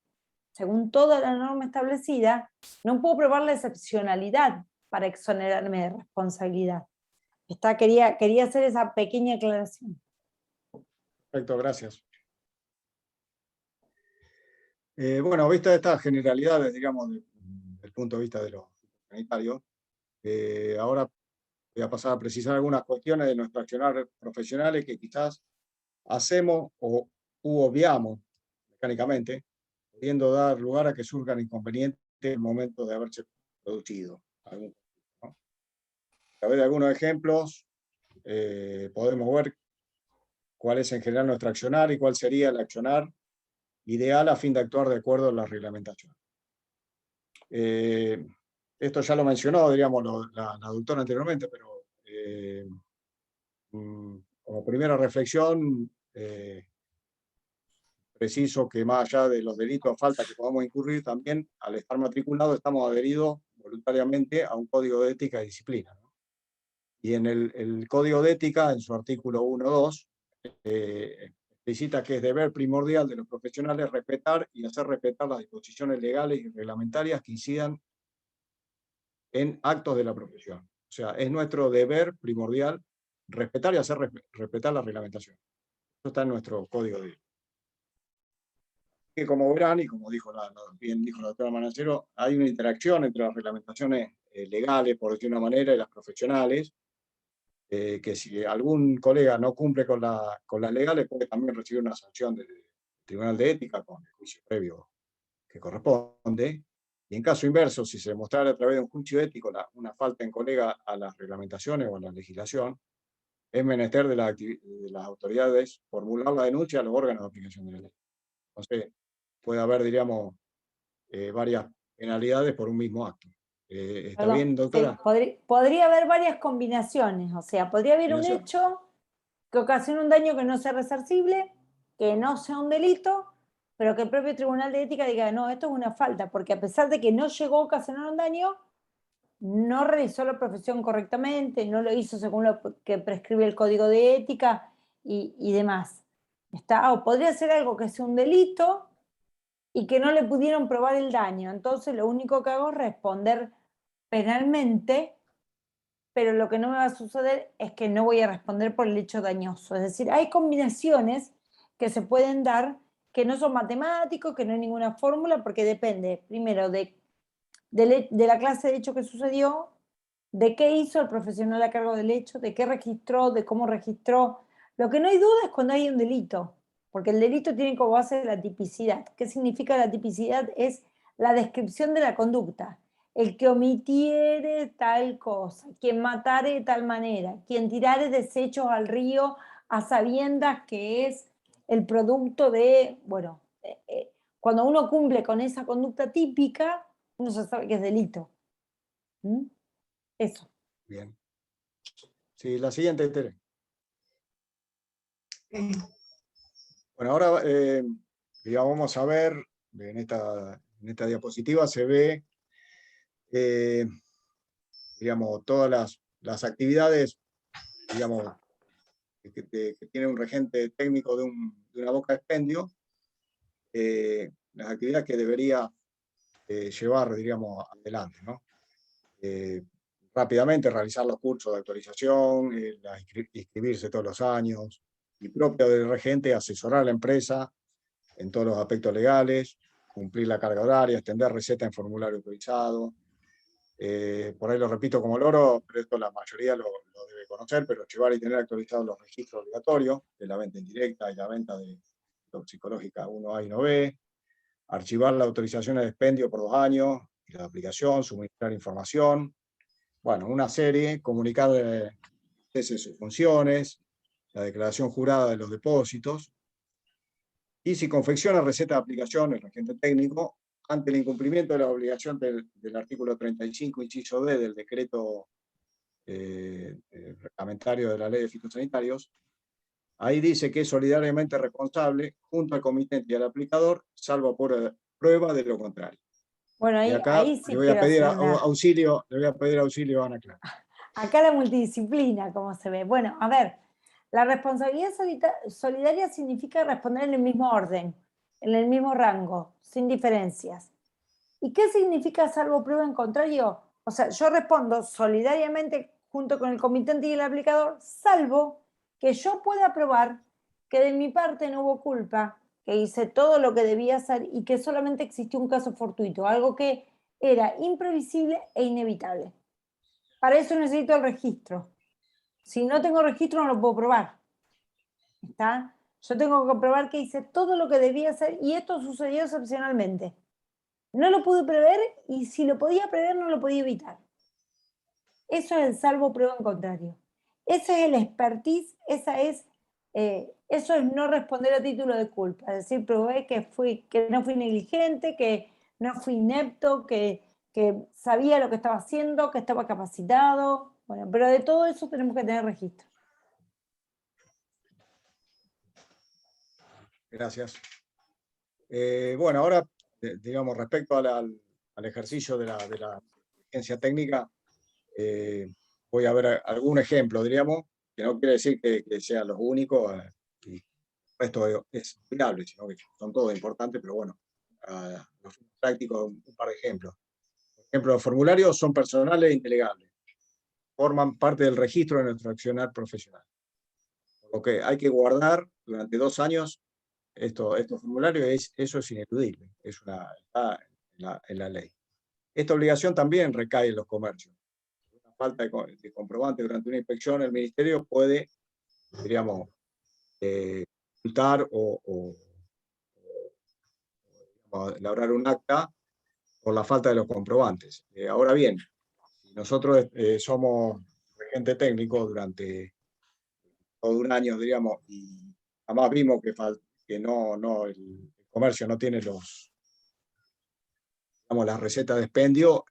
según toda la norma establecida, no puedo probar la excepcionalidad para exonerarme de responsabilidad. Quería hacer esa pequeña aclaración. Perfecto, gracias. Bueno, vista estas generalidades, digamos, desde el punto de vista de los sanitarios, ahora voy a pasar a precisar algunas cuestiones de nuestro accionar profesionales que quizás hacemos u obviamos mecánicamente, pudiendo dar lugar a que surjan inconvenientes en el momento de haberse producido. ¿No? A través de algunos ejemplos podemos ver cuál es en general nuestro accionar y cuál sería el accionar ideal a fin de actuar de acuerdo a la reglamentación. Esto ya lo mencionó, diríamos, la doctora anteriormente, pero como primera reflexión, preciso que más allá de los delitos o faltas que podamos incurrir, también al estar matriculados estamos adheridos voluntariamente a un código de ética y disciplina, ¿no? Y en el código de ética, en su artículo 1.2, explicita que es deber primordial de los profesionales respetar y hacer respetar las disposiciones legales y reglamentarias que incidan en actos de la profesión. O sea, es nuestro deber primordial respetar y hacer respetar la reglamentación. Eso está en nuestro código de ética. Que como verán, y como bien dijo la doctora Manancero, hay una interacción entre las reglamentaciones legales, por decir una manera, y las profesionales, que si algún colega no cumple con las legales, puede también recibir una sanción del Tribunal de Ética con el juicio previo que corresponde. Y en caso inverso, si se demostrara a través de un juicio ético una falta en colega a las reglamentaciones o a la legislación, es menester de las autoridades formular la denuncia a los órganos de aplicación de la ley. Entonces, puede haber, diríamos, varias penalidades por un mismo acto. ¿Está Perdón, bien, doctora? sí, podría haber varias combinaciones, o sea, podría haber un hecho que ocasiona un daño que no sea resarcible, que no sea un delito, pero que el propio Tribunal de Ética diga, no, esto es una falta, porque a pesar de que no llegó a ocasionar un daño, no realizó la profesión correctamente, no lo hizo según lo que prescribe el Código de Ética y demás. ¿Está? O podría ser algo que sea un delito y que no le pudieron probar el daño. Entonces lo único que hago es responder penalmente, pero lo que no me va a suceder es que no voy a responder por el hecho dañoso. Es decir, hay combinaciones que se pueden dar que no son matemáticos, que no hay ninguna fórmula, porque depende, primero, de la clase de hecho que sucedió, de qué hizo el profesional a cargo del hecho, de qué registró, de cómo registró. Lo que no hay duda es cuando hay un delito, porque el delito tiene como base la tipicidad. ¿Qué significa la tipicidad? Es la descripción de la conducta. El que omitiere tal cosa, quien matare de tal manera, quien tirare desechos al río a sabiendas que es el producto de, bueno, cuando uno cumple con esa conducta típica, uno ya sabe que es delito. ¿Mm? Eso. Bien. Sí, la siguiente, Tere. Bueno, ahora digamos, vamos a ver, en esta diapositiva se ve, digamos, todas las actividades, digamos, que tiene un regente técnico de una boca de expendio, las actividades que debería llevar, digamos, adelante, ¿no? Rápidamente realizar los cursos de actualización, inscribirse todos los años, y propio del regente asesorar a la empresa en todos los aspectos legales, cumplir la carga horaria, extender receta en formulario autorizado. Por ahí lo repito como loro, pero esto la mayoría lo debe conocer, pero llevar y tener actualizados los registros obligatorios de la venta indirecta y la venta de toxicológica 1A y 1B, archivar la autorización de expendio por 2 años, y la aplicación, suministrar información, bueno, una serie, comunicar sus funciones, la declaración jurada de los depósitos, y si confecciona receta de aplicación, el regente técnico, ante el incumplimiento de la obligación del artículo 35, inciso D, del decreto reglamentario de la ley de fitosanitarios, ahí dice que es solidariamente responsable junto al comitente y al aplicador, salvo por prueba de lo contrario. Bueno, Y acá ahí sí le voy a quiero pedir hacer una... auxilio a Ana Clara. Acá la multidisciplina, como se ve. Bueno, a ver, la responsabilidad solidaria significa responder en el mismo orden, en el mismo rango, sin diferencias. ¿Y qué significa salvo prueba en contrario? O sea, yo respondo solidariamente junto con el comitente y el aplicador, salvo que yo pueda probar que de mi parte no hubo culpa, que hice todo lo que debía hacer y que solamente existió un caso fortuito, algo que era imprevisible e inevitable. Para eso necesito el registro. Si no tengo registro, no lo puedo probar. ¿Está? Yo tengo que probar que hice todo lo que debía hacer y esto sucedió excepcionalmente. No lo pude prever y si lo podía prever, no lo podía evitar. Eso es el salvo prueba en contrario. Ese es el expertise, eso es no responder a título de culpa. Es decir, probé que no fui negligente, que no fui inepto, que sabía lo que estaba haciendo, que estaba capacitado. Bueno, pero de todo eso tenemos que tener registro. Gracias. Bueno, ahora, digamos, respecto al ejercicio de la agencia técnica, voy a ver algún ejemplo, diríamos, que no quiere decir que sean los únicos, y el resto es opinable, sino que son todos importantes, pero bueno, los prácticos, un par de ejemplos. Por ejemplo, los formularios son personales e indelegables, forman parte del registro de nuestro accionar profesional. Por lo que hay que guardar durante 2 años estos formularios, eso es ineludible, está en la ley. Esta obligación también recae en los comercios. De una falta de comprobante durante una inspección, el Ministerio puede, diríamos, ocultar o elaborar un acta por la falta de los comprobantes. Ahora bien, si nosotros somos regente técnico durante todo un año, diríamos, y además vimos que el comercio no tiene las recetas de expendio,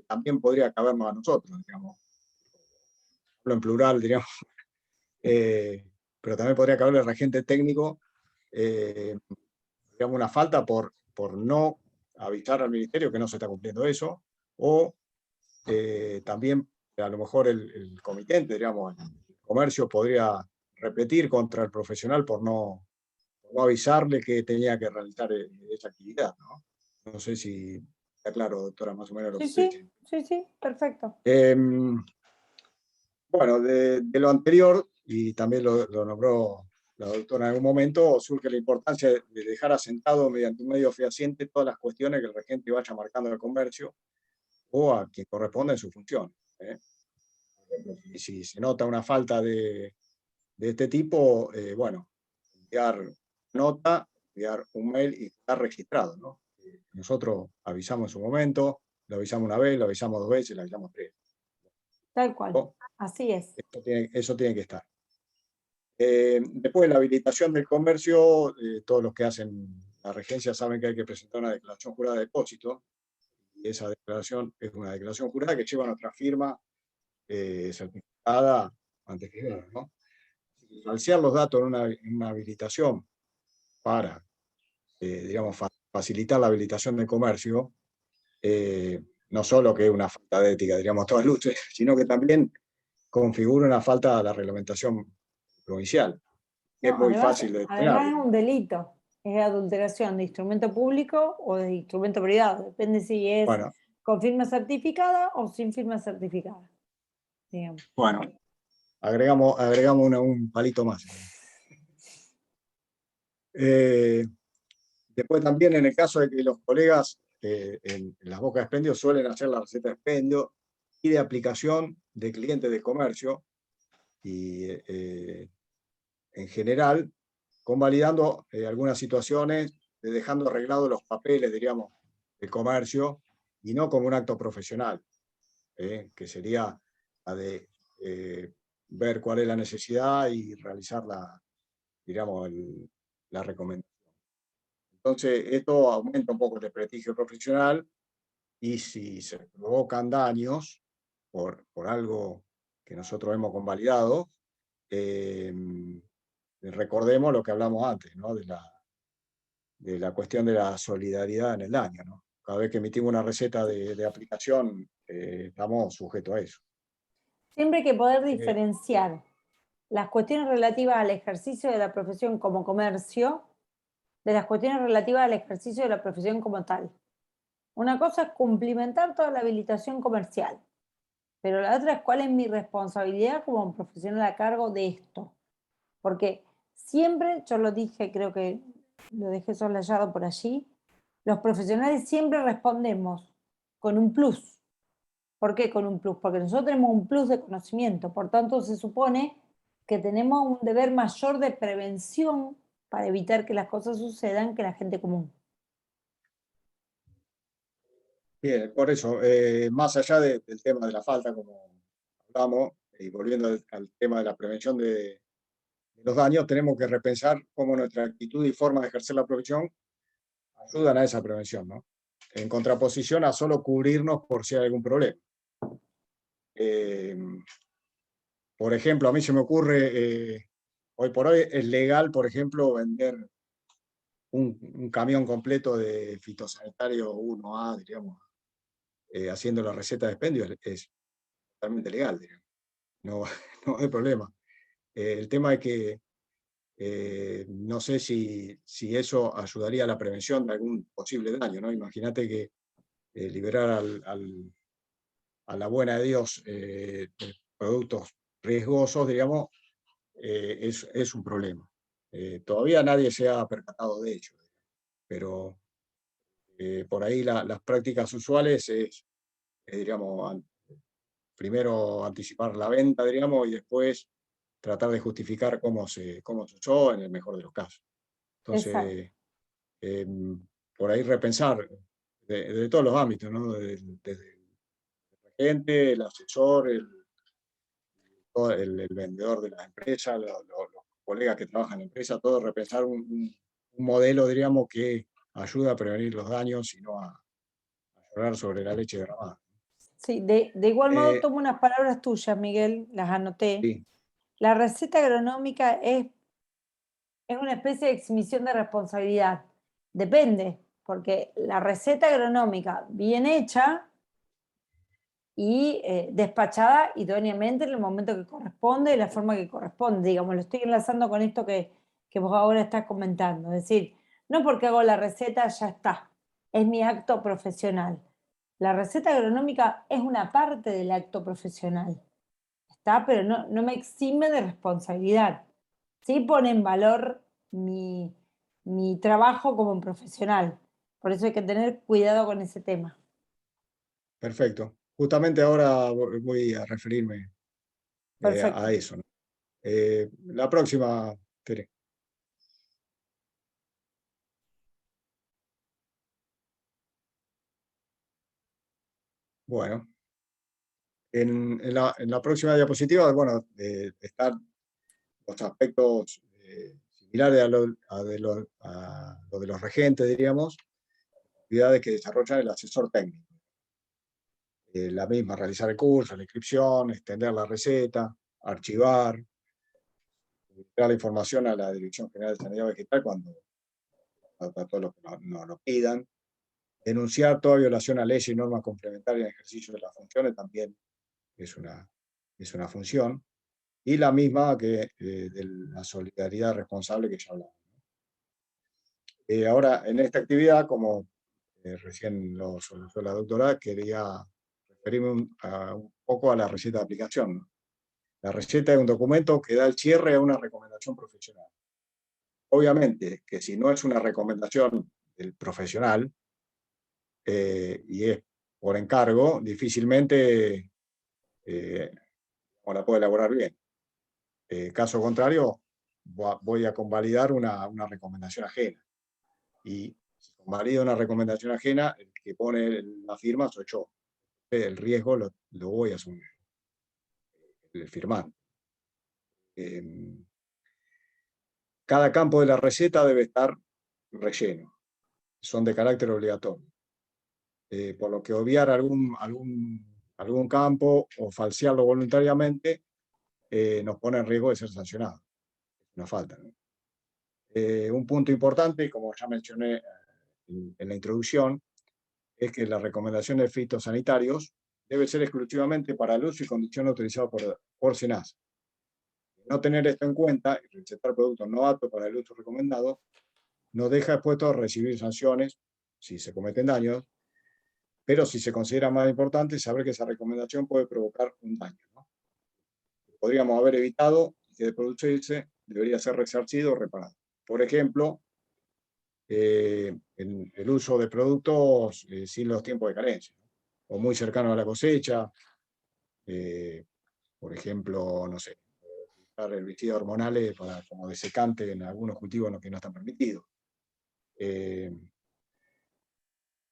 también podría cabernos a nosotros, digamos. Hablo en plural, diríamos. Pero también podría caberle al regente técnico, digamos, una falta por no avisar al Ministerio que no se está cumpliendo eso, o también a lo mejor el comitente, digamos, el comercio podría repetir contra el profesional por no avisarle que tenía que realizar esa actividad, ¿no? No sé si está claro, doctora, más o menos lo que Sí, dice. sí, perfecto. Bueno, de lo anterior, y también lo nombró la doctora en algún momento, surge la importancia de dejar asentado mediante un medio fehaciente todas las cuestiones que el regente vaya marcando al comercio o a quien corresponde en su función. Y si se nota una falta de este tipo, bueno, enviar nota, enviar un mail y estar registrado, ¿no? Nosotros avisamos en su momento, lo avisamos una vez, lo avisamos 2 veces, lo avisamos 3. Tal cual, ¿No? así es. Eso tiene que estar. Después de la habilitación del comercio, todos los que hacen la regencia saben que hay que presentar una declaración jurada de depósito, y esa declaración es una declaración jurada que lleva nuestra firma certificada ante el, ¿no? Falsear los datos en una habilitación para, digamos, facilitar la habilitación del comercio, no solo que es una falta de ética, diríamos, todas luces, sino que también configura una falta a la reglamentación provincial. Es No, muy fácil de determinar. además es un delito, es adulteración de instrumento público o de instrumento privado, depende si es Bueno, con firma certificada o sin firma certificada. Digamos. bueno, agregamos un palito más. Después también en el caso de que los colegas en las bocas de expendio suelen hacer la receta de expendio y de aplicación de clientes de comercio, y en general convalidando algunas situaciones, dejando arreglados los papeles, diríamos, del comercio, y no como un acto profesional, que sería la de ver cuál es la necesidad y realizar digamos, la recomendación. Entonces, esto aumenta un poco el prestigio profesional, y si se provocan daños por algo que nosotros hemos convalidado, recordemos lo que hablamos antes, ¿no? De la cuestión de la solidaridad en el daño, ¿no? Cada vez que emitimos una receta de aplicación, estamos sujetos a eso. Siempre hay que poder diferenciar las cuestiones relativas al ejercicio de la profesión como comercio de las cuestiones relativas al ejercicio de la profesión como tal. Una cosa es cumplimentar toda la habilitación comercial, pero la otra es cuál es mi responsabilidad como profesional a cargo de esto. Porque siempre, yo lo dije, creo que lo dejé soslayado por allí, los profesionales siempre respondemos con un plus. ¿Por qué con un plus? Porque nosotros tenemos un plus de conocimiento, por tanto se supone que tenemos un deber mayor de prevención para evitar que las cosas sucedan que la gente común. Bien, por eso, más allá del tema de la falta, como hablamos, y volviendo al tema de la prevención de los daños, tenemos que repensar cómo nuestra actitud y forma de ejercer la profesión ayudan a esa prevención, ¿no? En contraposición a solo cubrirnos por si hay algún problema. Por ejemplo, a mí se me ocurre, hoy por hoy es legal, por ejemplo, vender un camión completo de fitosanitario 1A, diríamos, haciendo la receta de expendio, es totalmente legal, digamos. No, no hay problema. El tema es que no sé si eso ayudaría a la prevención de algún posible daño, ¿no? Imagínate que liberar a la buena de Dios productos riesgosos, digamos, es un problema. Todavía nadie se ha percatado de ello, pero por ahí las prácticas usuales es, digamos, primero anticipar la venta, diríamos, y después tratar de justificar cómo se usó en el mejor de los casos. Exacto. Entonces, por ahí repensar de todos los ámbitos, ¿no? Desde el agente, el asesor, el vendedor de la empresa, los colegas que trabajan en la empresa, todo repensar un modelo, diríamos, que ayuda a prevenir los daños y no a llorar sobre la leche derramada. Sí, de igual modo Eh, tomo unas palabras tuyas, Miguel, las anoté. sí, La receta agronómica es una especie de exhibición de responsabilidad. Depende, porque la receta agronómica bien hecha y despachada idóneamente en el momento que corresponde, de la forma que corresponde. Digamos, lo estoy enlazando con esto que vos ahora estás comentando. Es decir, no porque hago la receta ya está, es mi acto profesional. La receta agronómica es una parte del acto profesional, ¿está? Pero no me exime de responsabilidad. Sí pone en valor mi trabajo como profesional. Por eso hay que tener cuidado con ese tema. perfecto. Justamente ahora voy a referirme a Perfecto. eso, ¿no? La próxima, Tere. Bueno, en la próxima diapositiva, bueno, están los aspectos similares a lo de los regentes, diríamos, actividades que desarrolla el asesor técnico. La misma, realizar el curso, la inscripción, extender la receta, archivar, dar la información a la Dirección General de Sanidad Vegetal cuando a todos los que nos lo pidan, denunciar toda violación a leyes y normas complementarias en ejercicio de las funciones también es una función, y la misma que de la solidaridad responsable que ya hablamos. Ahora, en esta actividad, como recién lo soltó la doctora, quería referirme un poco a la receta de aplicación, ¿no? La receta es un documento que da el cierre a una recomendación profesional. Obviamente que si no es una recomendación del profesional y es por encargo, difícilmente la puede elaborar bien. Caso contrario, voy a convalidar una recomendación ajena. Y si convalida una recomendación ajena, el que pone la firma soy yo. El riesgo lo voy a asumir, el firmante. Cada campo de la receta debe estar relleno. Son de carácter obligatorio. Por lo que obviar algún campo o falsearlo voluntariamente nos pone en riesgo de ser sancionado. Una falta, ¿no? Un punto importante, como ya mencioné en la introducción, es que las recomendaciones fitosanitarios deben ser exclusivamente para el uso y condición autorizados por SENASA. No tener esto en cuenta y recetar productos no aptos para el uso recomendado nos deja expuestos a recibir sanciones si se cometen daños, pero si se considera más importante saber que esa recomendación puede provocar un daño, ¿no? Podríamos haber evitado y que de producirse debería ser resarcido o reparado. Por ejemplo, el uso de productos sin los tiempos de carencia, ¿no? O muy cercanos a la cosecha, por ejemplo, no sé, usar herbicidas hormonales como desecante en algunos cultivos que no están permitidos.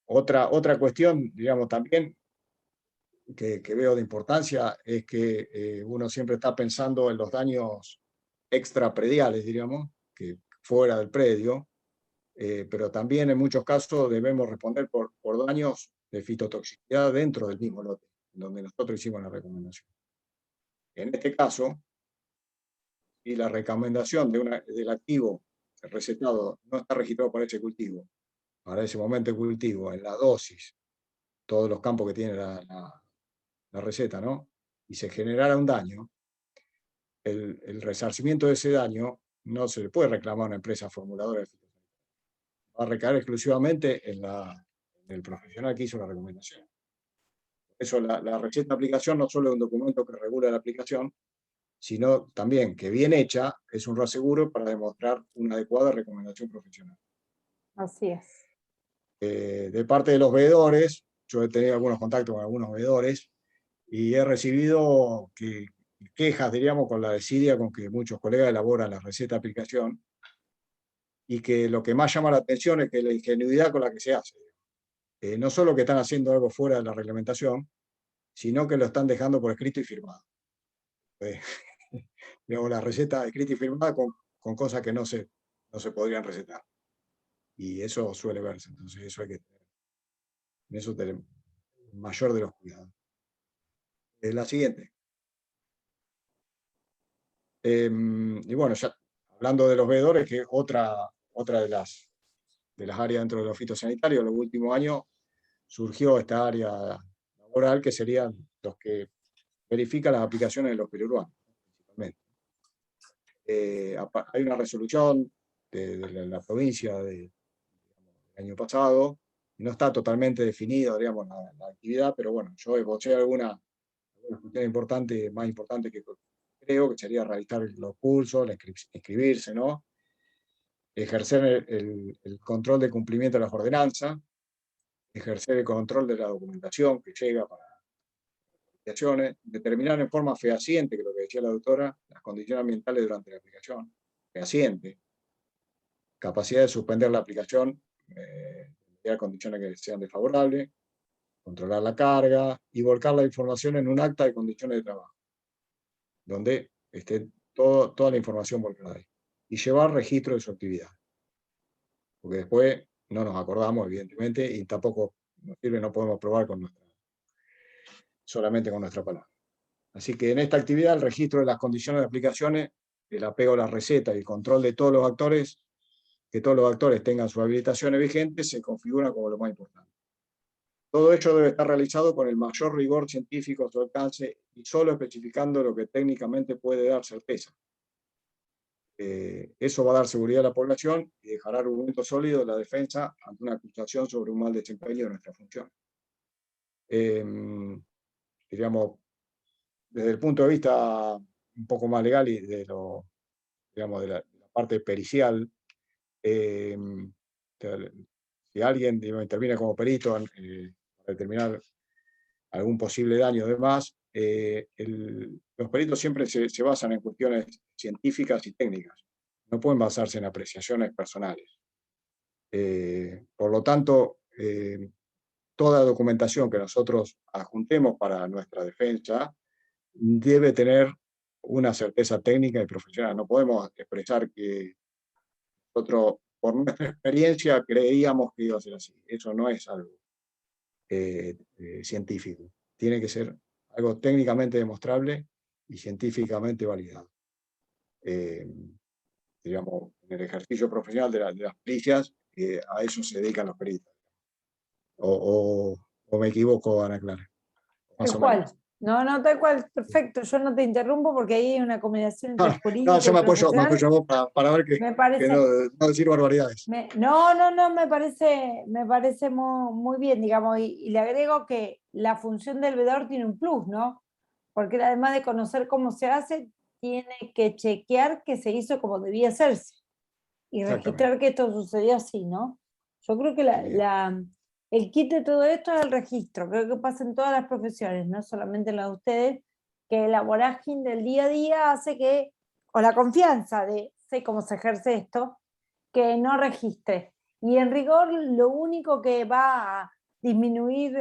Otra cuestión, digamos, también que veo de importancia es que uno siempre está pensando en los daños extraprediales, diríamos, que fuera del predio, pero también en muchos casos debemos responder por daños de fitotoxicidad dentro del mismo lote, donde nosotros hicimos la recomendación. En este caso, si la recomendación del activo recetado no está registrado para ese cultivo, para ese momento de cultivo, en la dosis, todos los campos que tiene la receta, ¿no? Y se generara un daño, el resarcimiento de ese daño no se le puede reclamar a una empresa formuladora de fitosanitarios. Va a recaer exclusivamente en el profesional que hizo la recomendación. Por eso la receta de aplicación no solo es un documento que regula la aplicación, sino también que bien hecha es un reaseguro para demostrar una adecuada recomendación profesional. Así es. De parte de los veedores, yo he tenido algunos contactos con algunos veedores, Y he recibido quejas, diríamos, con la desidia con que muchos colegas elaboran la receta de aplicación, y que lo que más llama la atención es que la ingenuidad con la que se hace. No solo que están haciendo algo fuera de la reglamentación, sino que lo están dejando por escrito y firmado. Digamos, la receta escrita y firmada con cosas que no se podrían recetar. Y eso suele verse, entonces eso hay que tener, en eso tener mayor de los cuidados. La siguiente. Y bueno, ya hablando de los veedores, que otra de las áreas dentro de los fitosanitarios, en los últimos años surgió esta área laboral, que serían los que verifican las aplicaciones de los periurbanos, principalmente. Hay una resolución de la provincia del año pasado, no está totalmente definida, digamos, la actividad, pero bueno, yo esbocé alguna cuestión importante, más importante, que creo que sería realizar los cursos, inscribirse, ¿no? Ejercer el control de cumplimiento de las ordenanzas, ejercer el control de la documentación que llega para aplicaciones, determinar en forma fehaciente, que es lo que decía la doctora, las condiciones ambientales durante la aplicación, fehaciente, capacidad de suspender la aplicación, crear condiciones que sean desfavorables, controlar la carga y volcar la información en un acta de condiciones de trabajo, donde esté toda la información volcada ahí. Y llevar registro de su actividad. Porque después no nos acordamos, evidentemente, y tampoco nos sirve, no podemos probar solamente con nuestra palabra. Así que en esta actividad, el registro de las condiciones de aplicaciones, el apego a la receta y el control de todos los actores, que todos los actores tengan sus habilitaciones vigentes, se configura como lo más importante. Todo ello debe estar realizado con el mayor rigor científico a su alcance y solo especificando lo que técnicamente puede dar certeza. Eso va a dar seguridad a la población y dejará argumentos sólidos de la defensa ante una acusación sobre un mal desempeño de nuestra función. Diríamos, desde el punto de vista un poco más legal y de la parte pericial, si alguien interviene como perito para determinar algún posible daño, además, los peritos siempre se basan en cuestiones científicas y técnicas. No pueden basarse en apreciaciones personales. Por lo tanto, toda documentación que nosotros adjuntemos para nuestra defensa debe tener una certeza técnica y profesional. No podemos expresar que nosotros, por nuestra experiencia, creíamos que iba a ser así. Eso no es algo científico. Tiene que ser algo técnicamente demostrable y científicamente validado. Digamos, en el ejercicio profesional de las pericias, a eso se dedican los peritos. O me equivoco, Ana Clara. Tal cual. No, tal cual, perfecto. Yo no te interrumpo porque ahí hay una combinación entre jurídico No, yo y me apoyo a vos para ver me parece, que no decir barbaridades. No, me parece muy bien, digamos, y le agrego que la función del veedor tiene un plus, ¿no? Porque él, además de conocer cómo se hace, tiene que chequear que se hizo como debía hacerse y registrar que esto sucedió así, ¿no? Yo creo que el kit de todo esto es el registro. Creo que pasa en todas las profesiones, no solamente en la de ustedes, que la vorágine del día a día hace que, o la confianza de sé cómo se ejerce esto, que no registre. Y en rigor lo único que va a disminuir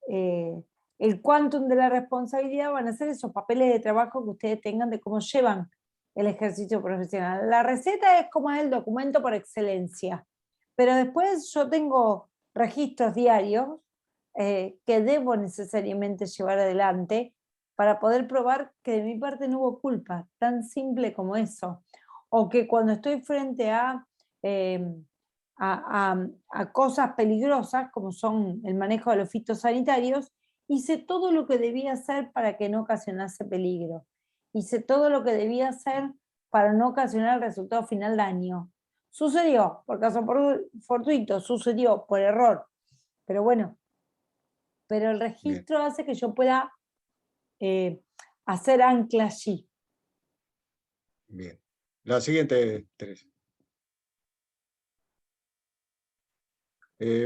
el quantum de la responsabilidad van a ser esos papeles de trabajo que ustedes tengan de cómo llevan el ejercicio profesional. La receta es como el documento por excelencia, pero después yo tengo registros diarios que debo necesariamente llevar adelante para poder probar que de mi parte no hubo culpa, tan simple como eso. O que cuando estoy frente a cosas peligrosas, como son el manejo de los fitosanitarios, hice todo lo que debía hacer para que no ocasionase peligro. Hice todo lo que debía hacer para no ocasionar el resultado final daño. Sucedió, por caso fortuito, sucedió por error. Pero bueno, pero el registro hace que yo pueda hacer ancla allí. Bien. La siguiente, Teresa.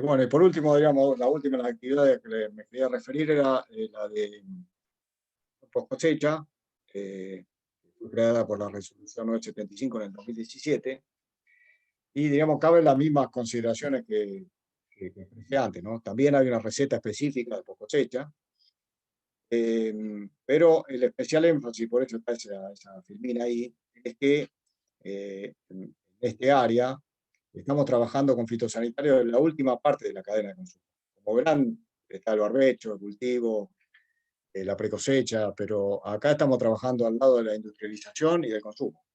Bueno, y por último, digamos, la última de las actividades que me quería referir era la de post cosecha, que fue creada por la resolución 975 en el 2017, y digamos, caben las mismas consideraciones que expresé antes, ¿no? También hay una receta específica de post cosecha, pero el especial énfasis, por eso está esa filmina ahí, es que en este área estamos trabajando con fitosanitarios en la última parte de la cadena de consumo. Como verán, está el barbecho, el cultivo, la precosecha, pero acá estamos trabajando al lado de la industrialización y del consumo.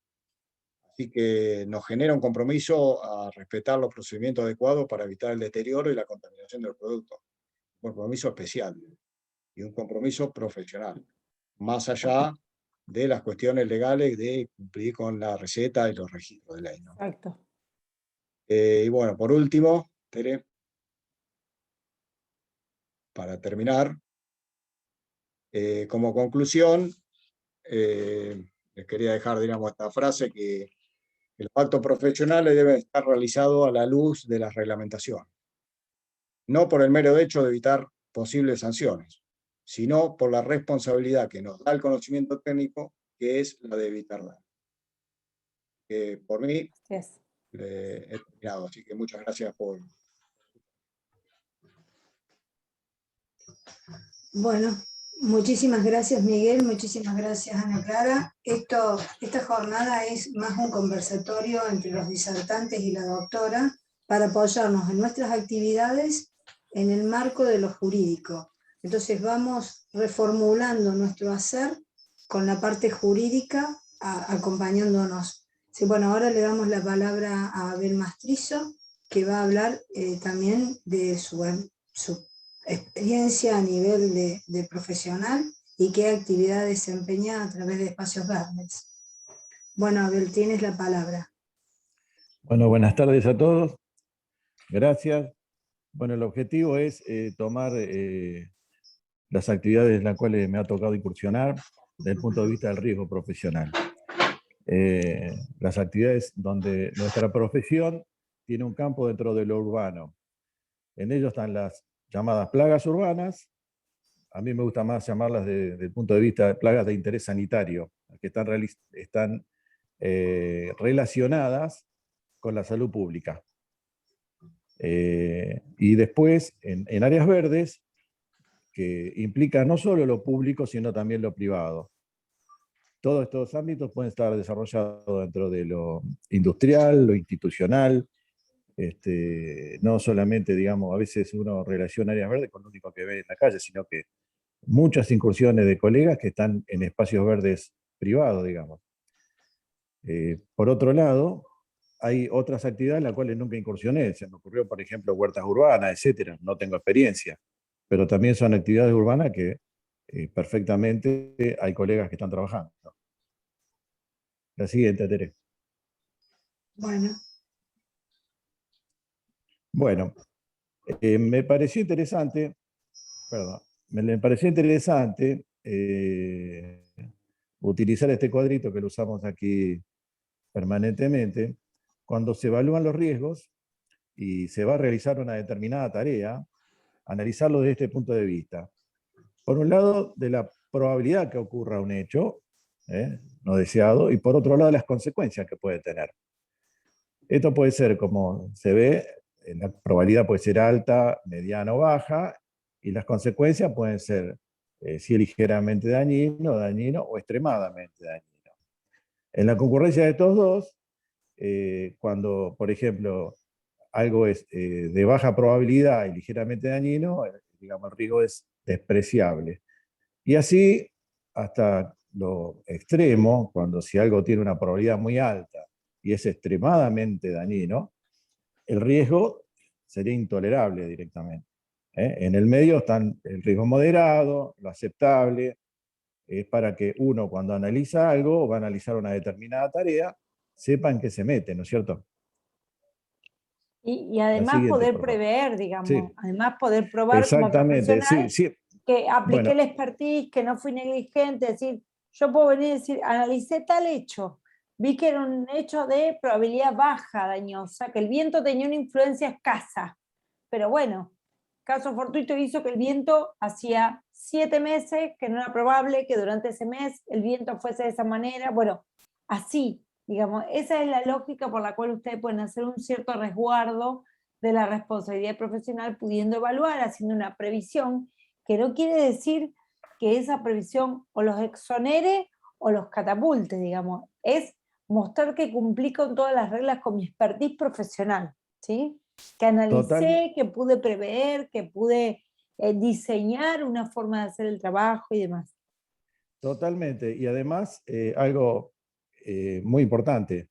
Así que nos genera un compromiso a respetar los procedimientos adecuados para evitar el deterioro y la contaminación del producto. Un compromiso especial y un compromiso profesional, más allá de las cuestiones legales de cumplir con la receta y los registros de ley, ¿no? Exacto. Y bueno, por último, Tere, para terminar, como conclusión, les quería dejar, digamos, esta frase que los actos profesionales deben estar realizados a la luz de la reglamentación, no por el mero hecho de evitar posibles sanciones, sino por la responsabilidad que nos da el conocimiento técnico, que es la de evitar daño. Por mí, Así es. he terminado, así que muchas gracias por... Bueno, muchísimas gracias Miguel, muchísimas gracias Ana Clara. Esta jornada es más un conversatorio entre los disertantes y la doctora para apoyarnos en nuestras actividades en el marco de lo jurídico. Entonces vamos reformulando nuestro hacer con la parte jurídica acompañándonos. Sí, bueno, ahora le damos la palabra a Abel Mastrizo, que va a hablar también de su experiencia a nivel de profesional y qué actividad desempeña a través de Espacios Verdes. Bueno, Abel, tienes la palabra. Bueno, buenas tardes a todos. Gracias. Bueno, el objetivo es tomar las actividades en las cuales me ha tocado incursionar desde el punto de vista del riesgo profesional. Las actividades donde nuestra profesión tiene un campo dentro de lo urbano. En ello están las llamadas plagas urbanas. A mí me gusta más llamarlas desde el punto de vista de plagas de interés sanitario, que están relacionadas con la salud pública. Y después, en áreas verdes, que implica no solo lo público, sino también lo privado. Todos estos ámbitos pueden estar desarrollados dentro de lo industrial, lo institucional, no solamente, digamos, a veces uno relaciona áreas verdes con lo único que ve en la calle, sino que muchas incursiones de colegas que están en espacios verdes privados, digamos. Por otro lado, hay otras actividades en las cuales nunca incursioné. Se me ocurrió, por ejemplo, huertas urbanas, etcétera. No tengo experiencia, pero también son actividades urbanas que perfectamente hay colegas que están trabajando. La siguiente, Tere. Bueno, me pareció interesante, utilizar este cuadrito que lo usamos aquí permanentemente, cuando se evalúan los riesgos y se va a realizar una determinada tarea, analizarlo desde este punto de vista. Por un lado, de la probabilidad que ocurra un hecho no deseado, y por otro lado, las consecuencias que puede tener. Esto puede ser, como se ve, la probabilidad puede ser alta, mediana o baja, y las consecuencias pueden ser si ligeramente dañino o extremadamente dañino. En la concurrencia de estos dos, cuando, por ejemplo, algo es de baja probabilidad y ligeramente dañino, digamos, el riesgo es despreciable. Y así, hasta lo extremo, cuando si algo tiene una probabilidad muy alta y es extremadamente dañino, el riesgo sería intolerable directamente. En el medio están el riesgo moderado, lo aceptable, es para que uno cuando analiza algo, o va a analizar una determinada tarea, sepa en qué se mete, ¿no es cierto? Y además poder prever, digamos, sí. Además poder probar como profesional que apliqué el expertise, que no fui negligente, es decir, yo puedo venir y decir, analicé tal hecho, vi que era un hecho de probabilidad baja dañosa, que el viento tenía una influencia escasa, pero bueno, caso fortuito hizo que el viento hacía 7 meses, que no era probable que durante ese mes el viento fuese de esa manera. Bueno, así, digamos, esa es la lógica por la cual ustedes pueden hacer un cierto resguardo de la responsabilidad profesional, pudiendo evaluar, haciendo una previsión, que no quiere decir que esa previsión o los exonere o los catapulte, digamos, es mostrar que cumplí con todas las reglas con mi expertise profesional, ¿sí? Que analicé, que pude prever, que pude diseñar una forma de hacer el trabajo y demás. Totalmente. Y además, algo muy importante,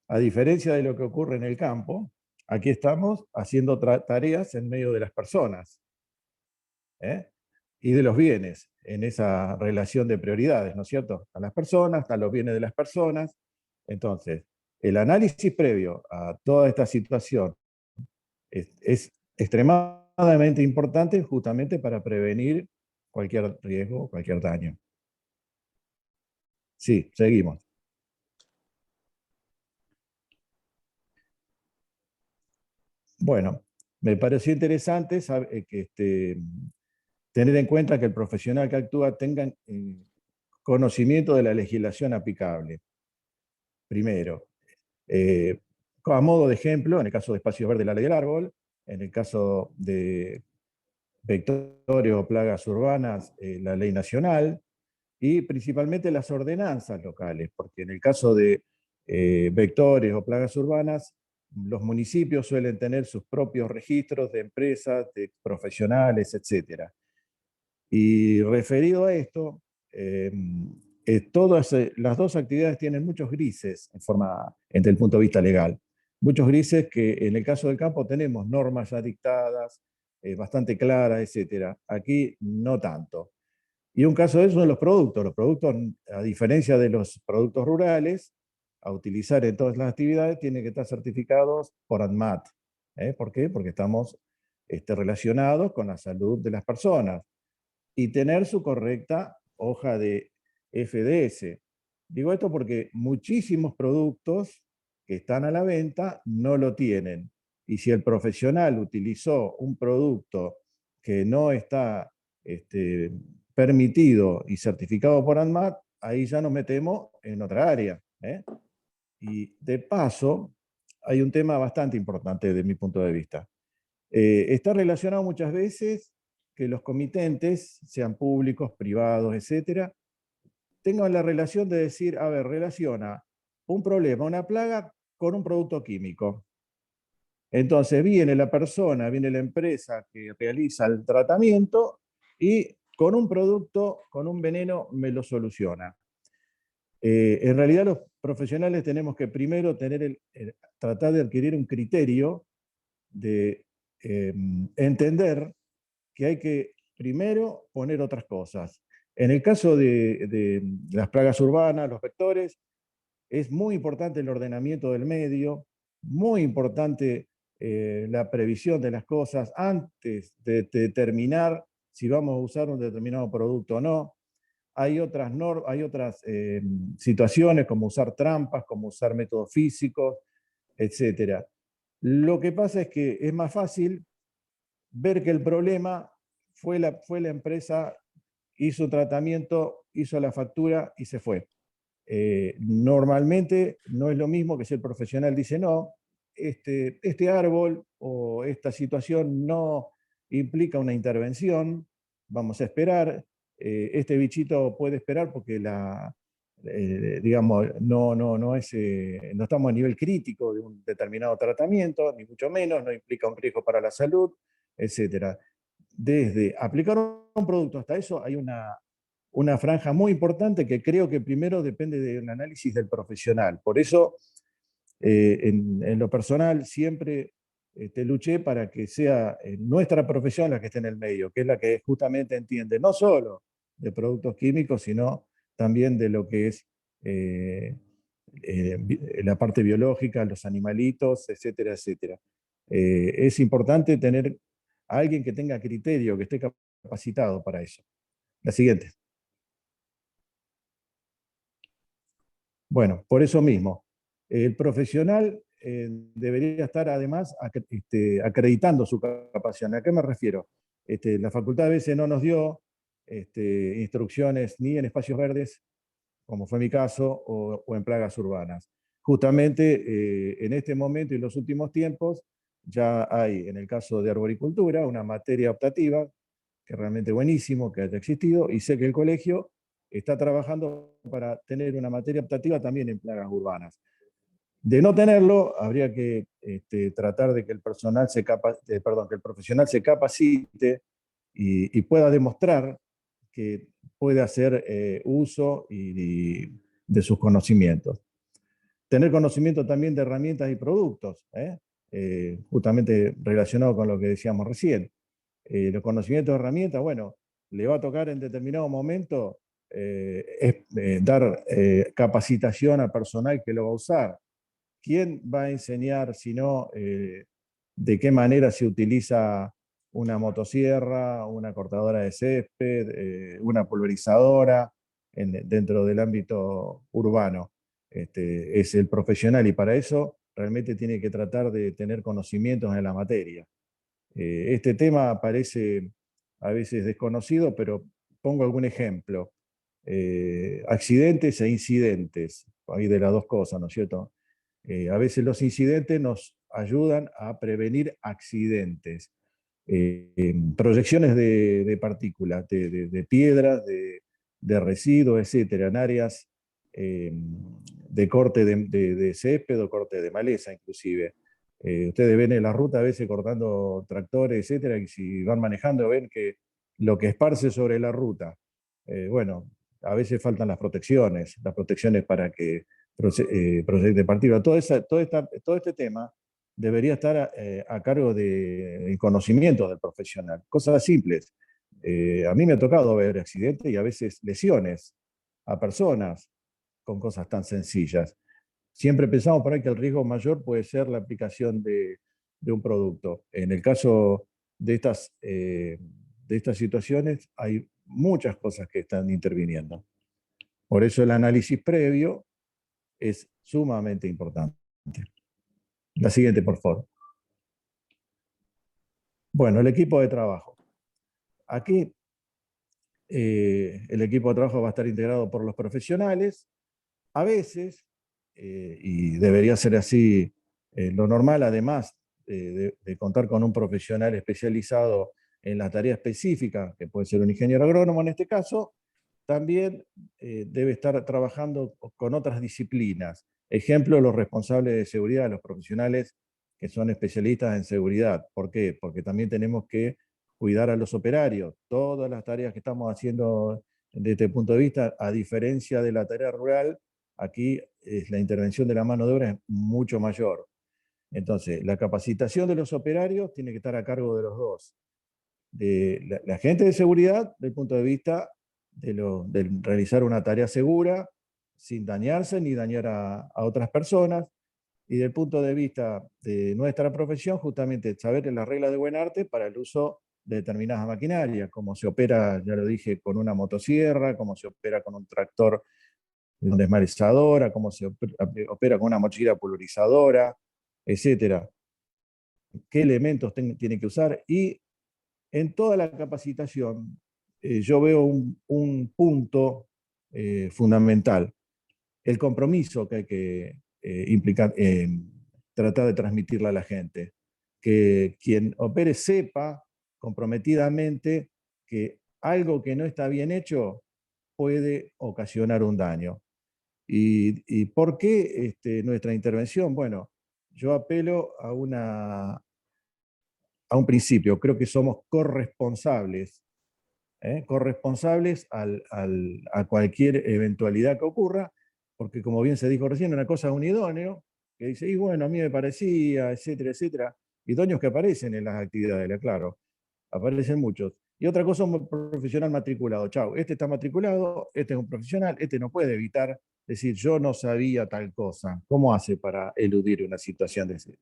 a diferencia de lo que ocurre en el campo, aquí estamos haciendo tareas en medio de las personas, ¿eh? Y de los bienes, en esa relación de prioridades, ¿no es cierto? A las personas, a los bienes de las personas. Entonces, el análisis previo a toda esta situación es extremadamente importante justamente para prevenir cualquier riesgo, cualquier daño. Sí, seguimos. Bueno, me pareció interesante tener en cuenta que el profesional que actúa tenga conocimiento de la legislación aplicable. Primero, a modo de ejemplo, en el caso de espacios verdes, la ley del árbol, en el caso de vectores o plagas urbanas, la ley nacional, y principalmente las ordenanzas locales, porque en el caso de vectores o plagas urbanas, los municipios suelen tener sus propios registros de empresas, de profesionales, etc. Y referido a esto, todas las dos actividades tienen muchos grises desde el punto de vista legal. Muchos grises que en el caso del campo tenemos normas ya dictadas, bastante claras, etc. Aquí no tanto. Y un caso de eso son los productos. Los productos, a diferencia de los productos rurales, a utilizar en todas las actividades, tienen que estar certificados por ANMAT. ¿Por qué? Porque estamos relacionados con la salud de las personas. Y tener su correcta hoja de FDS. Digo esto porque muchísimos productos que están a la venta no lo tienen. Y si el profesional utilizó un producto que no está permitido y certificado por ANMAT, ahí ya nos metemos en otra área. Y de paso, hay un tema bastante importante desde mi punto de vista. Está relacionado muchas veces que los comitentes, sean públicos, privados, etcétera, tengan la relación de decir, a ver, relaciona un problema, una plaga, con un producto químico. Entonces viene la persona, viene la empresa que realiza el tratamiento y con un producto, con un veneno, me lo soluciona. En realidad los profesionales tenemos que primero tratar de adquirir un criterio de entender que hay que primero poner otras cosas. En el caso de las plagas urbanas, los vectores, es muy importante el ordenamiento del medio, muy importante la previsión de las cosas antes de determinar si vamos a usar un determinado producto o no. Hay otras situaciones como usar trampas, como usar métodos físicos, etc. Lo que pasa es que es más fácil ver que el problema fue la empresa, hizo un tratamiento, hizo la factura y se fue. Normalmente no es lo mismo que si el profesional dice no, este árbol o esta situación no implica una intervención, vamos a esperar, este bichito puede esperar porque digamos, no estamos a nivel crítico de un determinado tratamiento, ni mucho menos, no implica un riesgo para la salud, etc. Desde aplicar un producto hasta eso hay una franja muy importante que creo que primero depende del análisis del profesional. Por eso, en lo personal, siempre luché para que sea nuestra profesión la que esté en el medio, que es la que justamente entiende no solo de productos químicos, sino también de lo que es la parte biológica, los animalitos, etcétera, etcétera. Es importante tener a alguien que tenga criterio, que esté capacitado para eso. La siguiente. Bueno, por eso mismo, el profesional debería estar además acreditando su capacidad. ¿A qué me refiero? La facultad a veces no nos dio instrucciones ni en espacios verdes, como fue mi caso, o en plagas urbanas. Justamente en este momento y en los últimos tiempos ya hay, en el caso de arboricultura, una materia optativa, que es realmente buenísimo que haya existido, y sé que el colegio está trabajando para tener una materia optativa también en plagas urbanas. De no tenerlo, habría que tratar de que el profesional se capacite y pueda demostrar que puede hacer uso de sus conocimientos. Tener conocimiento también de herramientas y productos, justamente relacionado con lo que decíamos recién. Los conocimientos de herramientas, bueno, le va a tocar en determinado momento dar capacitación a personal que lo va a usar. ¿Quién va a enseñar, si no, de qué manera se utiliza una motosierra, una cortadora de césped, una pulverizadora dentro del ámbito urbano? Es el profesional, y para eso realmente tiene que tratar de tener conocimientos en la materia. Este tema parece a veces desconocido, pero pongo algún ejemplo. Accidentes e incidentes, hay de las dos cosas, ¿no es cierto? A veces los incidentes nos ayudan a prevenir accidentes. Proyecciones de partículas, de piedras, de residuos, etcétera, en áreas de corte de césped o corte de maleza, inclusive. Ustedes ven en la ruta a veces cortando tractores, etcétera, y si van manejando ven que lo que esparce sobre la ruta, bueno, a veces faltan las protecciones para que proyecte partículas. Todo este tema debería estar a cargo del conocimiento del profesional. Cosas simples. A mí me ha tocado ver accidentes y a veces lesiones a personas con cosas tan sencillas. Siempre pensamos por ahí que el riesgo mayor puede ser la aplicación de un producto. En el caso de estas situaciones hay muchas cosas que están interviniendo. Por eso el análisis previo es sumamente importante. La siguiente, por favor. Bueno, el equipo de trabajo. Aquí el equipo de trabajo va a estar integrado por los profesionales. A veces, y debería ser así lo normal, además de contar con un profesional especializado en la tarea específica, que puede ser un ingeniero agrónomo en este caso, también debe estar trabajando con otras disciplinas. Ejemplo, los responsables de seguridad, los profesionales que son especialistas en seguridad. ¿Por qué? Porque también tenemos que cuidar a los operarios. Todas las tareas que estamos haciendo desde este punto de vista, a diferencia de la tarea rural, aquí la intervención de la mano de obra es mucho mayor. Entonces, la capacitación de los operarios tiene que estar a cargo de los dos. De la gente de seguridad, desde el punto de vista de realizar una tarea segura, sin dañarse ni dañar a otras personas, y del punto de vista de nuestra profesión, justamente saber las reglas de buen arte para el uso de determinadas maquinarias, como se opera, ya lo dije, con una motosierra, como se opera con un tractor de una desmalezadora, cómo se opera con una mochila pulverizadora, etcétera. ¿Qué elementos tiene que usar? Y en toda la capacitación yo veo un punto fundamental, el compromiso que hay que implicar, tratar de transmitirle a la gente. Que quien opere sepa comprometidamente que algo que no está bien hecho puede ocasionar un daño. ¿Y por qué nuestra intervención? Bueno, yo apelo a un principio, creo que somos corresponsables, corresponsables a cualquier eventualidad que ocurra, porque como bien se dijo recién, una cosa es un idóneo, que dice, y bueno, a mí me parecía, etcétera, etcétera, idóneos que aparecen en las actividades, claro, aparecen muchos. Y otra cosa, un profesional matriculado, chau, este está matriculado, este es un profesional, este no puede evitar decir, yo no sabía tal cosa. ¿Cómo hace para eludir una situación de ese?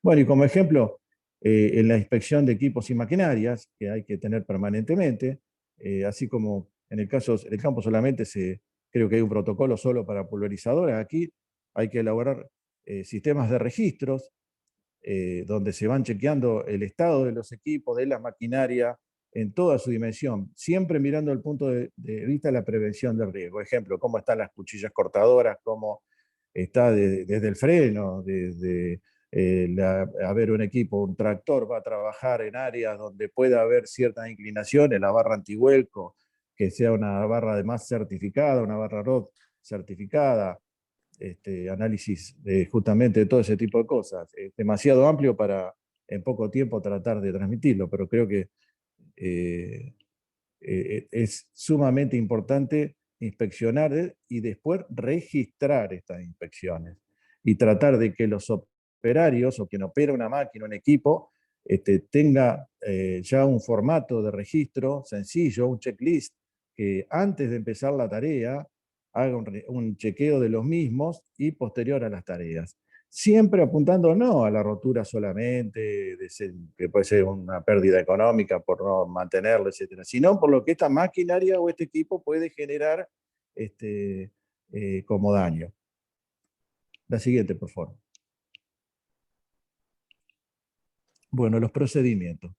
Bueno, y como ejemplo, en la inspección de equipos y maquinarias, que hay que tener permanentemente, así como en el caso del campo solamente creo que hay un protocolo solo para pulverizadoras, aquí hay que elaborar sistemas de registros, donde se van chequeando el estado de los equipos, de la maquinaria, en toda su dimensión, siempre mirando el punto de vista de la prevención del riesgo. Ejemplo, cómo están las cuchillas cortadoras, cómo está desde el freno, desde haber un equipo, un tractor va a trabajar en áreas donde pueda haber ciertas inclinaciones, la barra antivuelco, que sea una barra además certificada, una barra ROD certificada, análisis justamente de todo ese tipo de cosas. Es demasiado amplio para en poco tiempo tratar de transmitirlo, pero creo que es sumamente importante inspeccionar y después registrar estas inspecciones y tratar de que los operarios o quien opera una máquina, un equipo, tenga ya un formato de registro sencillo, un checklist, que antes de empezar la tarea haga un chequeo de los mismos y posterior a las tareas. Siempre apuntando no a la rotura solamente, que puede ser una pérdida económica por no mantenerlo, etcétera, sino por lo que esta maquinaria o este equipo puede generar como daño. La siguiente, por favor. Bueno, los procedimientos.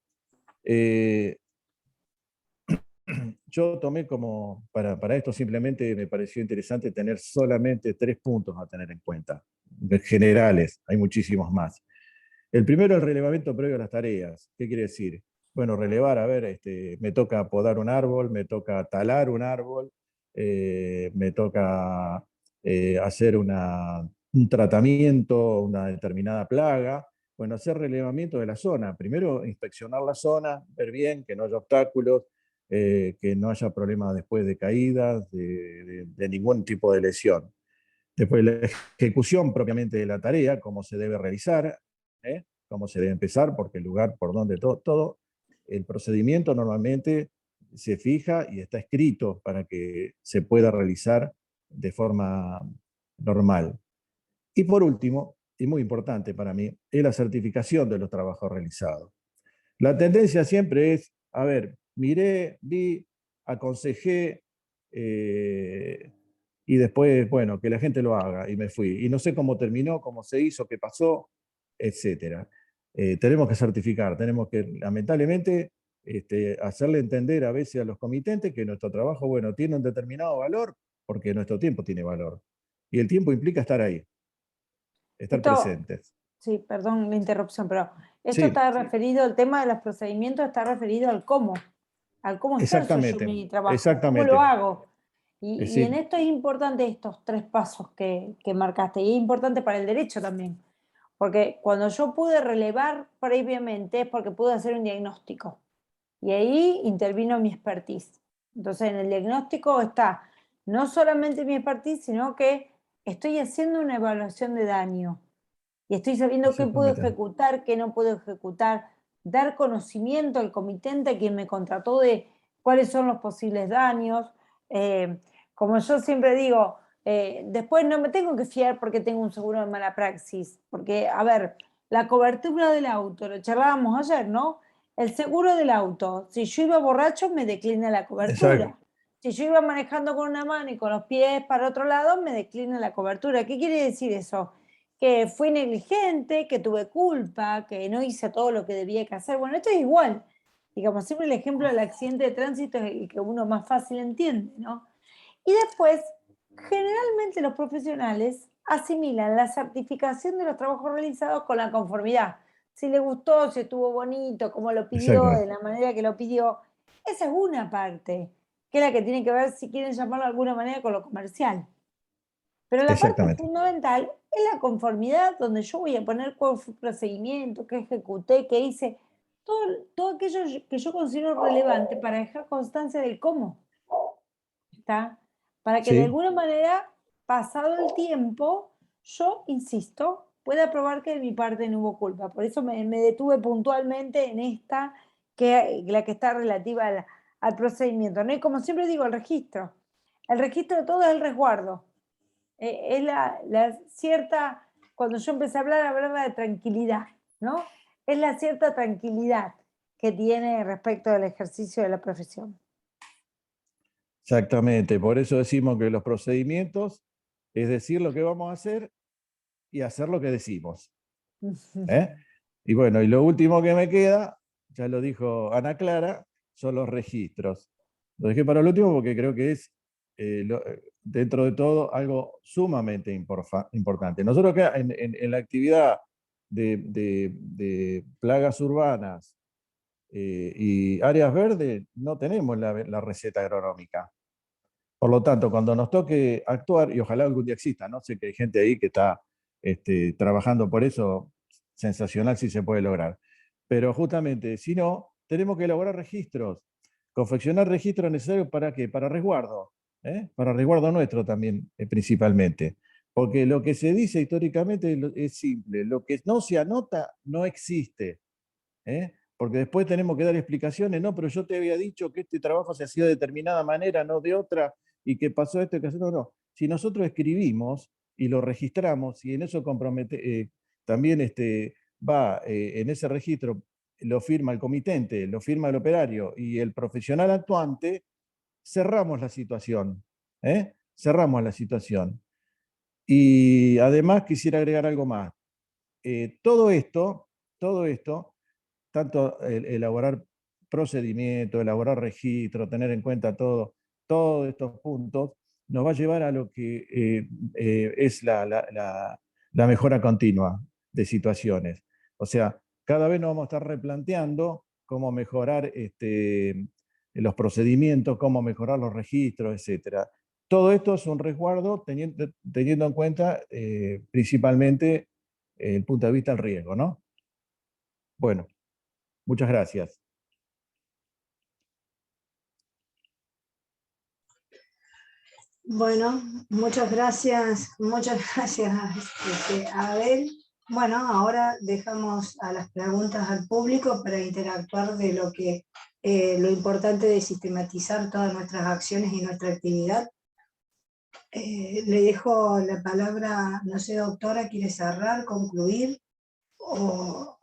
Yo tomé como, para esto simplemente me pareció interesante tener solamente 3 puntos a tener en cuenta, generales, hay muchísimos más. El primero, el relevamiento previo a las tareas. ¿Qué quiere decir? Bueno, relevar, a ver, me toca podar un árbol, me toca talar un árbol, me toca hacer un tratamiento, una determinada plaga. Bueno, hacer relevamiento de la zona. Primero, inspeccionar la zona, ver bien, que no haya obstáculos, que no haya problemas después de caídas, de ningún tipo de lesión. Después, la ejecución propiamente de la tarea, cómo se debe realizar, cómo se debe empezar, porque el lugar por donde todo, el procedimiento normalmente se fija y está escrito para que se pueda realizar de forma normal. Y por último, y muy importante para mí, es la certificación de los trabajos realizados. La tendencia siempre es, a ver, miré, vi, aconsejé, y después, bueno, que la gente lo haga, y me fui. Y no sé cómo terminó, cómo se hizo, qué pasó, etc. Tenemos que certificar, tenemos que, lamentablemente, hacerle entender a veces a los comitentes que nuestro trabajo, bueno, tiene un determinado valor, porque nuestro tiempo tiene valor. Y el tiempo implica estar ahí, estar presentes. Sí, perdón la interrupción, pero esto Sí, está referido, el tema de los procedimientos está referido al cómo ejerzo yo mi trabajo, cómo lo exactamente. hago. Y en Sí, esto es importante estos 3 pasos que marcaste, y es importante para el derecho también, porque cuando yo pude relevar previamente es porque pude hacer un diagnóstico, y ahí intervino mi expertise. Entonces en el diagnóstico está no solamente mi expertise, sino que estoy haciendo una evaluación de daño, y estoy sabiendo qué puedo exactamente. ejecutar, qué no puedo ejecutar, dar conocimiento al comitente, quien me contrató, de cuáles son los posibles daños. Como yo siempre digo, después no me tengo que fiar porque tengo un seguro de mala praxis, porque, a ver, la cobertura del auto, lo charlábamos ayer, ¿no? El seguro del auto, si yo iba borracho, me declina la Exacto. cobertura. Si yo iba manejando con una mano y con los pies para otro lado, me declina la cobertura. ¿Qué quiere decir eso? Que fui negligente, que tuve culpa, que no hice todo lo que debía que hacer. Bueno, esto es igual. Digamos, siempre el ejemplo del accidente de tránsito es el que uno más fácil entiende, ¿no? Y después, generalmente los profesionales asimilan la certificación de los trabajos realizados con la conformidad. Si le gustó, si estuvo bonito, cómo lo pidió, de Exactamente. la manera que lo pidió. Esa es una parte, que es la que tiene que ver, si quieren llamarlo de alguna manera, con lo comercial. Pero la parte Exactamente. fundamental es la conformidad, donde yo voy a poner cuál fue el procedimiento, qué ejecuté, qué hice, todo aquello que yo considero relevante para dejar constancia del cómo, ¿está? Para que de Sí, alguna manera, pasado el tiempo, yo, insisto, pueda probar que de mi parte no hubo culpa. Por eso me detuve puntualmente en esta, que la que está relativa al procedimiento, ¿no? Y como siempre digo, el registro. El registro de todo es el resguardo. Es la cierta, cuando yo empecé a hablar, hablaba de tranquilidad, ¿no? Es la cierta tranquilidad que tiene respecto del ejercicio de la profesión. exactamente. Por eso decimos que los procedimientos es decir lo que vamos a hacer y hacer lo que decimos. Y bueno, y lo último que me queda, ya lo dijo Ana Clara, son los registros. Lo dejé para el último porque creo que es, dentro de todo, algo sumamente importante. Nosotros acá en la actividad de plagas urbanas y áreas verdes no tenemos la receta agronómica. Por lo tanto, cuando nos toque actuar, y ojalá algún día exista, ¿no? Sé que hay gente ahí que está trabajando por eso, sensacional si se puede lograr. Pero justamente, si no, tenemos que elaborar registros, confeccionar registros necesarios para ¿qué? Para resguardo, para resguardo nuestro también, principalmente. Porque lo que se dice históricamente es simple, lo que no se anota no existe. Porque después tenemos que dar explicaciones, no, pero yo te había dicho que este trabajo se hacía de determinada manera, no de otra, y que pasó esto y que no, no. Si nosotros escribimos y lo registramos, y en eso compromete, también va en ese registro, lo firma el comitente, lo firma el operario y el profesional actuante, cerramos la situación. Cerramos la situación. Y además quisiera agregar algo más. Todo esto, tanto elaborar procedimientos, elaborar registro, tener en cuenta todos estos puntos, nos va a llevar a lo que es la mejora continua de situaciones. O sea, cada vez nos vamos a estar replanteando cómo mejorar los procedimientos, cómo mejorar los registros, etc. Todo esto es un resguardo teniendo en cuenta principalmente el punto de vista del riesgo, ¿no? Bueno, muchas gracias. Bueno, muchas gracias, Abel. Bueno, ahora dejamos a las preguntas al público para interactuar de lo importante de sistematizar todas nuestras acciones y nuestra actividad. Le dejo la palabra, no sé, doctora, ¿quiere cerrar, concluir? O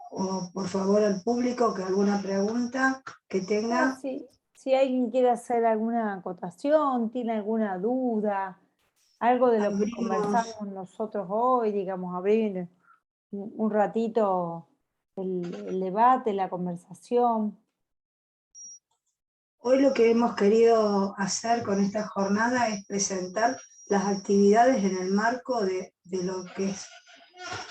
por favor al público, que alguna pregunta que tenga. Si alguien quiere hacer alguna acotación, tiene alguna duda, algo de lo que conversamos nosotros hoy, digamos, abrir un ratito el debate, la conversación. Hoy lo que hemos querido hacer con esta jornada es presentar las actividades en el marco de lo que es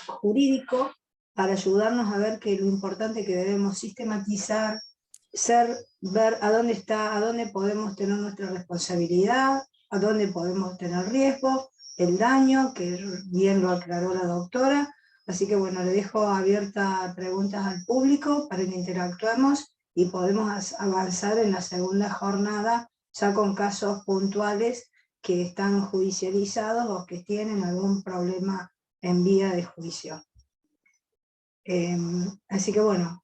jurídico, para ayudarnos a ver que lo importante que debemos sistematizar, ver a dónde podemos tener nuestra responsabilidad, a dónde podemos tener riesgo, el daño, que bien lo aclaró la doctora. Así que bueno, le dejo abiertas preguntas al público para que interactuemos y podemos avanzar en la segunda jornada ya con casos puntuales que están judicializados o que tienen algún problema en vía de juicio. Así que bueno,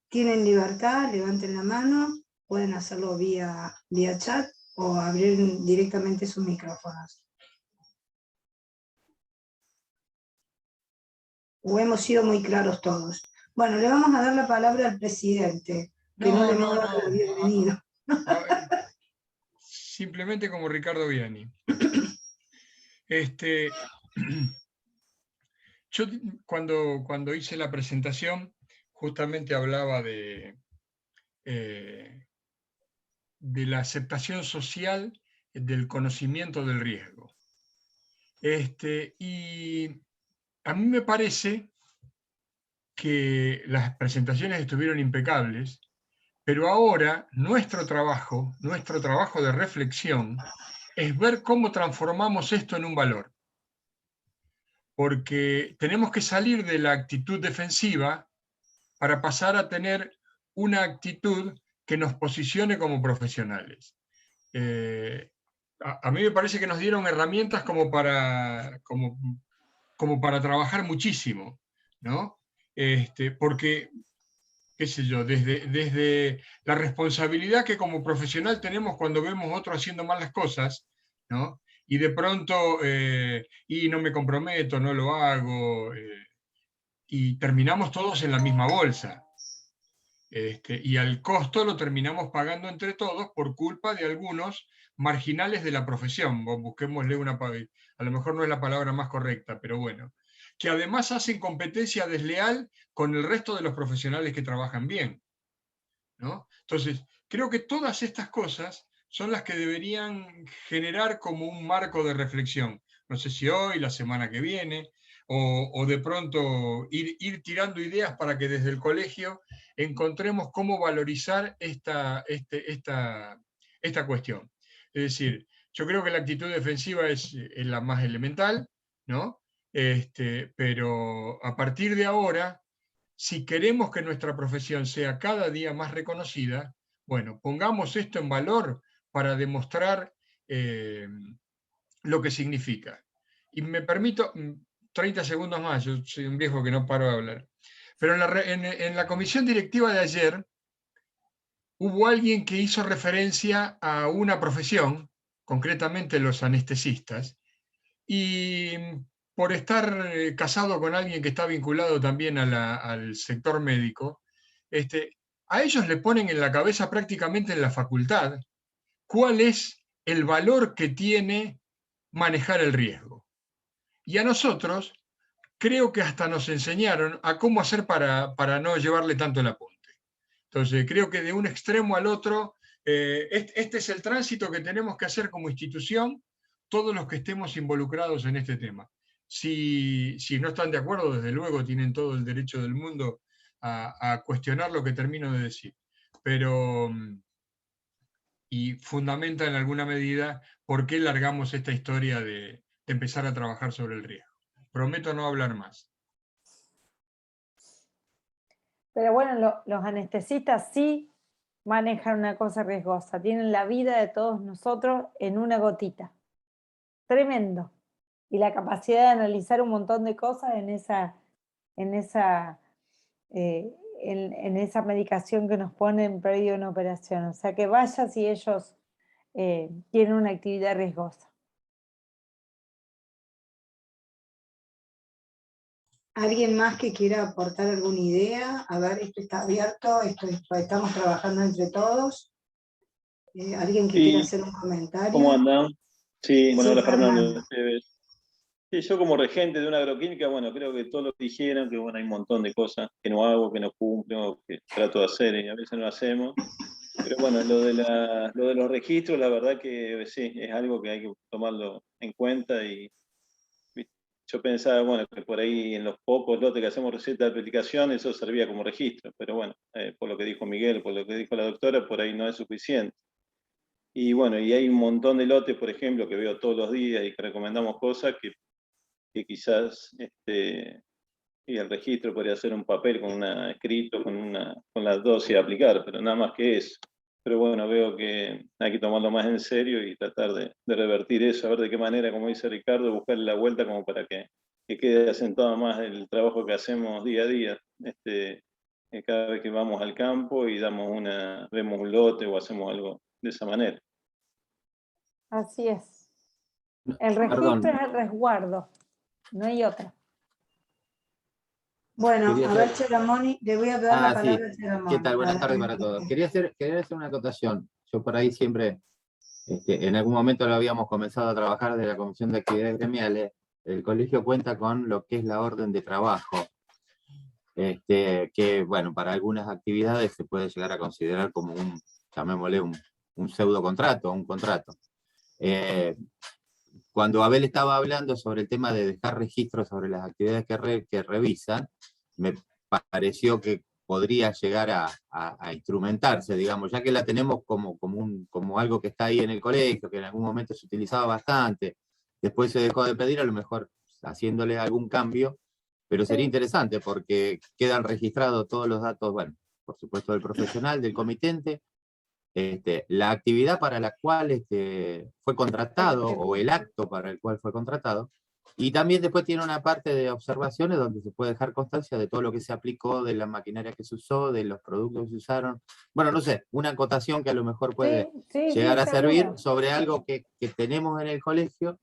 tienen libertad, levanten la mano, pueden hacerlo vía chat o abrir directamente sus micrófonos. O hemos sido muy claros todos. Bueno, le vamos a dar la palabra al presidente, que no le hemos dado la bienvenida. Simplemente como Ricardo Viani. Yo cuando hice la presentación, justamente hablaba de la aceptación social del conocimiento del riesgo. Y a mí me parece que las presentaciones estuvieron impecables, pero ahora nuestro trabajo de reflexión es ver cómo transformamos esto en un valor. Porque tenemos que salir de la actitud defensiva para pasar a tener una actitud que nos posicione como profesionales. A mí me parece que nos dieron herramientas como para trabajar muchísimo, ¿no? Porque, qué sé yo, desde la responsabilidad que como profesional tenemos cuando vemos a otro haciendo mal las cosas, ¿no? Y de pronto, y no me comprometo, no lo hago, y terminamos todos en la misma bolsa. Y al costo lo terminamos pagando entre todos por culpa de algunos marginales de la profesión. Busquémosle a lo mejor no es la palabra más correcta, pero bueno. que además hacen competencia desleal con el resto de los profesionales que trabajan bien, ¿no? Entonces, creo que todas estas cosas son las que deberían generar como un marco de reflexión. No sé si hoy, la semana que viene, o de pronto ir tirando ideas para que desde el colegio encontremos cómo valorizar esta cuestión. Es decir, yo creo que la actitud defensiva es la más elemental, ¿no? Pero a partir de ahora, si queremos que nuestra profesión sea cada día más reconocida, bueno, pongamos esto en valor para demostrar lo que significa. Y me permito 30 segundos más, yo soy un viejo que no paro de hablar. Pero en la comisión directiva de ayer hubo alguien que hizo referencia a una profesión, concretamente los anestesistas, y por estar casado con alguien que está vinculado también al sector médico, a ellos le ponen en la cabeza prácticamente en la facultad cuál es el valor que tiene manejar el riesgo. Y a nosotros creo que hasta nos enseñaron a cómo hacer para no llevarle tanto el apunte. Entonces creo que de un extremo al otro, este es el tránsito que tenemos que hacer como institución, todos los que estemos involucrados en este tema. Si no están de acuerdo, desde luego tienen todo el derecho del mundo a cuestionar lo que termino de decir. Pero, y fundamenta en alguna medida por qué largamos esta historia de empezar a trabajar sobre el riesgo. Prometo no hablar más. Pero bueno, los anestesistas sí manejan una cosa riesgosa, tienen la vida de todos nosotros en una gotita. Tremendo. Y la capacidad de analizar un montón de cosas en esa medicación que nos ponen previo a una operación. O sea que vaya si ellos tienen una actividad riesgosa. ¿Alguien más que quiera aportar alguna idea? A ver, esto está abierto, estamos trabajando entre todos. ¿Alguien que quiera hacer un comentario? ¿Cómo andan? Sí, bueno, Sí, hola Fernando. Sí, yo como regente de una agroquímica, bueno, creo que todos lo que dijeron, que bueno, hay un montón de cosas que no hago, que no cumplo, que trato de hacer y a veces no hacemos. Pero bueno, lo de los registros, la verdad que sí, es algo que hay que tomarlo en cuenta y yo pensaba, bueno, que por ahí en los pocos lotes que hacemos receta de aplicación, eso servía como registro, pero bueno, por lo que dijo Miguel, por lo que dijo la doctora, por ahí no es suficiente. Y bueno, y hay un montón de lotes, por ejemplo, que veo todos los días y que recomendamos cosas que quizás y el registro podría ser un papel con escrito, con la dosis a aplicar, pero nada más que eso. Pero bueno, veo que hay que tomarlo más en serio y tratar de revertir eso, a ver de qué manera, como dice Ricardo, buscarle la vuelta como para que quede asentado más el trabajo que hacemos día a día. Cada vez que vamos al campo y vemos un lote o hacemos algo de esa manera. Así es. El registro es el resguardo, no hay otra. Bueno, a ver, Cheramoni, le voy a dar la palabra a Cheramoni. ¿Qué tal? Buenas tardes para todos. Quería hacer una acotación. Yo por ahí siempre, en algún momento lo habíamos comenzado a trabajar de la Comisión de Actividades Gremiales. El colegio cuenta con lo que es la orden de trabajo, que, bueno, para algunas actividades se puede llegar a considerar como llamémosle un pseudo contrato, un contrato. Cuando Abel estaba hablando sobre el tema de dejar registros sobre las actividades que revisan, me pareció que podría llegar a instrumentarse, digamos, ya que la tenemos como algo que está ahí en el colegio, que en algún momento se utilizaba bastante, después se dejó de pedir, a lo mejor haciéndole algún cambio, pero sería interesante porque quedan registrados todos los datos, bueno, por supuesto del profesional, del comitente, la actividad para la cual fue contratado o el acto para el cual fue contratado, y también después tiene una parte de observaciones donde se puede dejar constancia de todo lo que se aplicó, de la maquinaria que se usó, de los productos que se usaron. Bueno, no sé, una acotación que a lo mejor puede llegar a servir sobre algo que tenemos en el colegio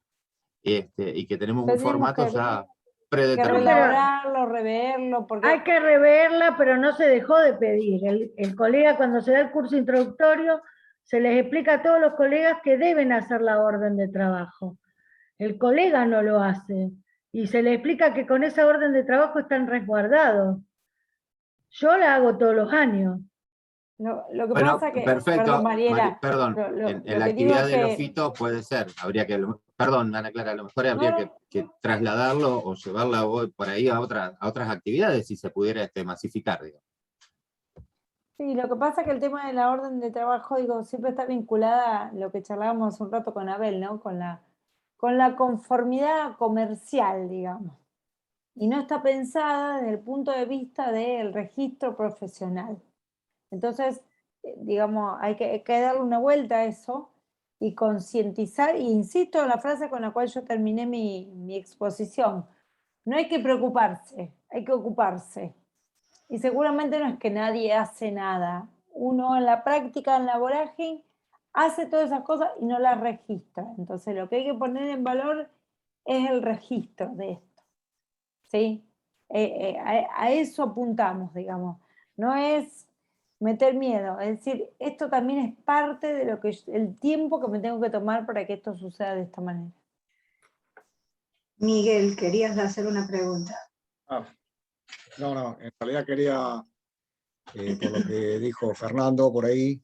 y que tenemos un formato ya predeterminado. Reverlo, porque hay que reverla, pero no se dejó de pedir. El colega, cuando se da el curso introductorio, se les explica a todos los colegas que deben hacer la orden de trabajo. El colega no lo hace. y se les explica que con esa orden de trabajo están resguardados. Yo la hago todos los años. Lo que Bueno, pasa que, perfecto, perdón, Mariela, perdón, lo en la que digo actividad es de los que, fitos puede ser, habría que, perdón, Ana Clara, a lo mejor habría no, que trasladarlo o llevarla por ahí a otras actividades si se pudiera masificar, digamos. sí, lo que pasa es que el tema de la orden de trabajo, digo, siempre está vinculada a lo que charlábamos hace un rato con Abel, ¿no? Con la conformidad comercial, digamos. Y no está pensada desde el punto de vista del registro profesional. Entonces, digamos, hay que darle una vuelta a eso y concientizar, e insisto en la frase con la cual yo terminé mi exposición, no hay que preocuparse, hay que ocuparse. Y seguramente no es que nadie hace nada. Uno en la práctica, en la vorágine, hace todas esas cosas y no las registra. Entonces lo que hay que poner en valor es el registro de esto. ¿Sí? A eso apuntamos, digamos. No es meter miedo, es decir, esto también es parte de el tiempo que me tengo que tomar para que esto suceda de esta manera. Miguel, querías hacer una pregunta. No, en realidad quería, por lo que dijo Fernando por ahí,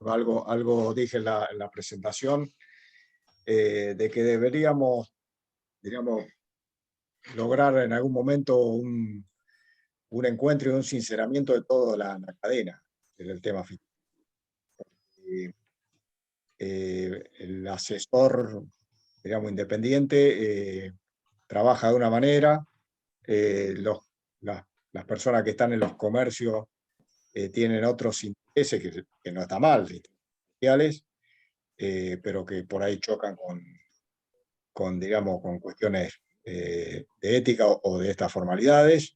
algo dije en la presentación, de que deberíamos, digamos, lograr en algún momento un encuentro y un sinceramiento de toda la cadena del tema fiscal. El asesor, digamos, independiente, trabaja de una manera, las personas que están en los comercios tienen otros intereses que no está mal, pero que por ahí chocan digamos, con cuestiones de ética o de estas formalidades.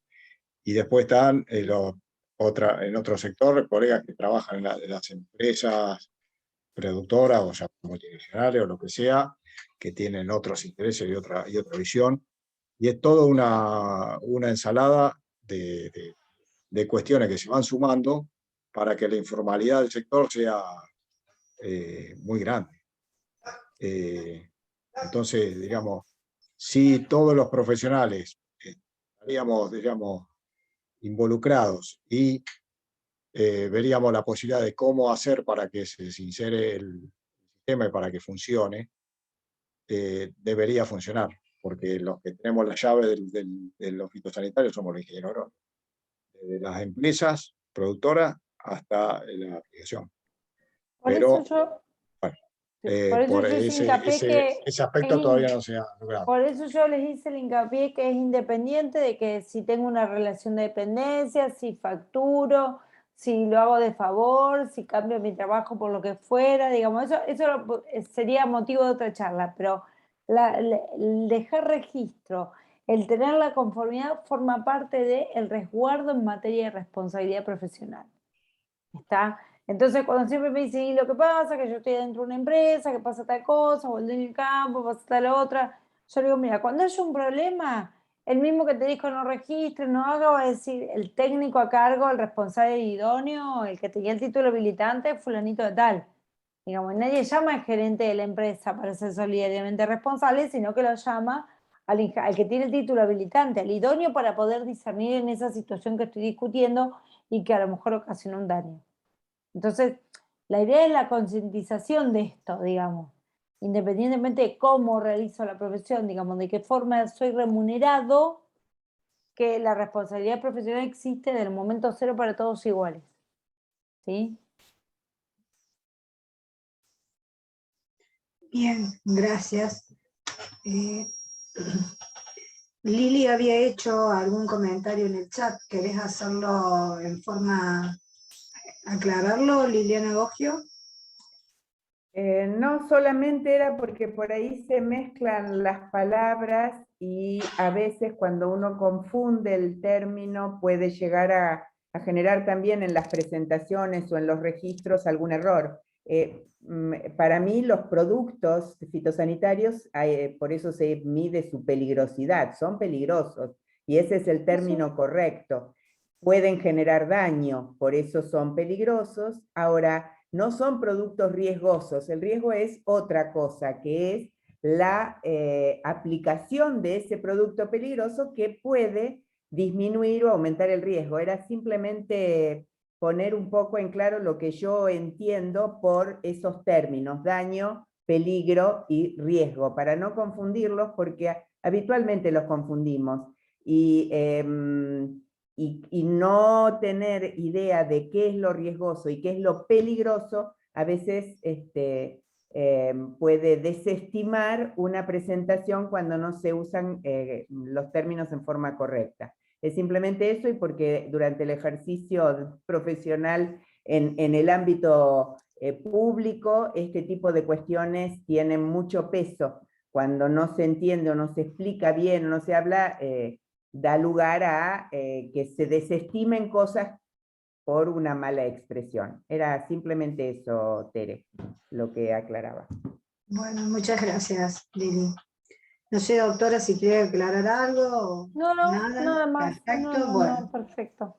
Y después están en otro sector, colegas que trabajan en las empresas productoras o ya multinacionales o lo que sea, que tienen otros intereses y otra visión. Y es toda una ensalada de cuestiones que se van sumando para que la informalidad del sector sea muy grande. Entonces, digamos, si todos los profesionales estaríamos, digamos, involucrados y veríamos la posibilidad de cómo hacer para que se sincere el sistema y para que funcione, debería funcionar, porque los que tenemos la llave de los fitosanitarios somos los ingenieros agrónomos, desde las empresas productoras hasta la aplicación. Por Pero, eso yo, bueno, por eso yo hice hincapié que ese aspecto todavía no se ha logrado. por eso yo les hice el hincapié que es independiente de que si tengo una relación de dependencia, si facturo, si lo hago de favor, si cambio mi trabajo por lo que fuera, digamos, eso sería motivo de otra charla, pero el dejar registro, el tener la conformidad forma parte del resguardo en materia de responsabilidad profesional. ¿Está? Entonces, cuando siempre me dicen, ¿y lo que pasa? Que yo estoy dentro de una empresa, que pasa tal cosa, o en el campo, pasa tal otra. Yo digo, mira, cuando haya un problema, el mismo que te dijo no registre, no haga, va a decir el técnico a cargo, el responsable idóneo, el que tenía el título habilitante, fulanito de tal. Digamos, nadie llama al gerente de la empresa para ser solidariamente responsable, sino que lo llama al que tiene el título habilitante, al idóneo para poder discernir en esa situación que estoy discutiendo y que a lo mejor ocasiona un daño. Entonces, la idea es la concientización de esto, digamos, independientemente de cómo realizo la profesión, digamos, de qué forma soy remunerado, que la responsabilidad profesional existe desde el momento cero para todos iguales. ¿Sí? Bien, gracias. Lili había hecho algún comentario en el chat. ¿Querés hacerlo en forma, aclararlo, Liliana Boggio? No solamente era porque por ahí se mezclan las palabras y a veces cuando uno confunde el término puede llegar a generar también en las presentaciones o en los registros algún error. Para mí los productos fitosanitarios, por eso se mide su peligrosidad, son peligrosos y ese es el término correcto. Pueden generar daño, por eso son peligrosos. Ahora, no son productos riesgosos, el riesgo es otra cosa, que es la aplicación de ese producto peligroso que puede disminuir o aumentar el riesgo. Era simplemente poner un poco en claro lo que yo entiendo por esos términos, daño, peligro y riesgo, para no confundirlos, porque habitualmente los confundimos. Y no tener idea de qué es lo riesgoso y qué es lo peligroso, a veces puede desestimar una presentación cuando no se usan los términos en forma correcta. Es simplemente eso, y porque durante el ejercicio profesional en el ámbito público, este tipo de cuestiones tienen mucho peso. Cuando no se entiende o no se explica bien o no se habla, da lugar a que se desestimen cosas por una mala expresión. Era simplemente eso, Tere, lo que aclaraba. Bueno, muchas gracias, Lili. No sé, doctora, si quiere aclarar algo. No, nada más. Perfecto, No, perfecto.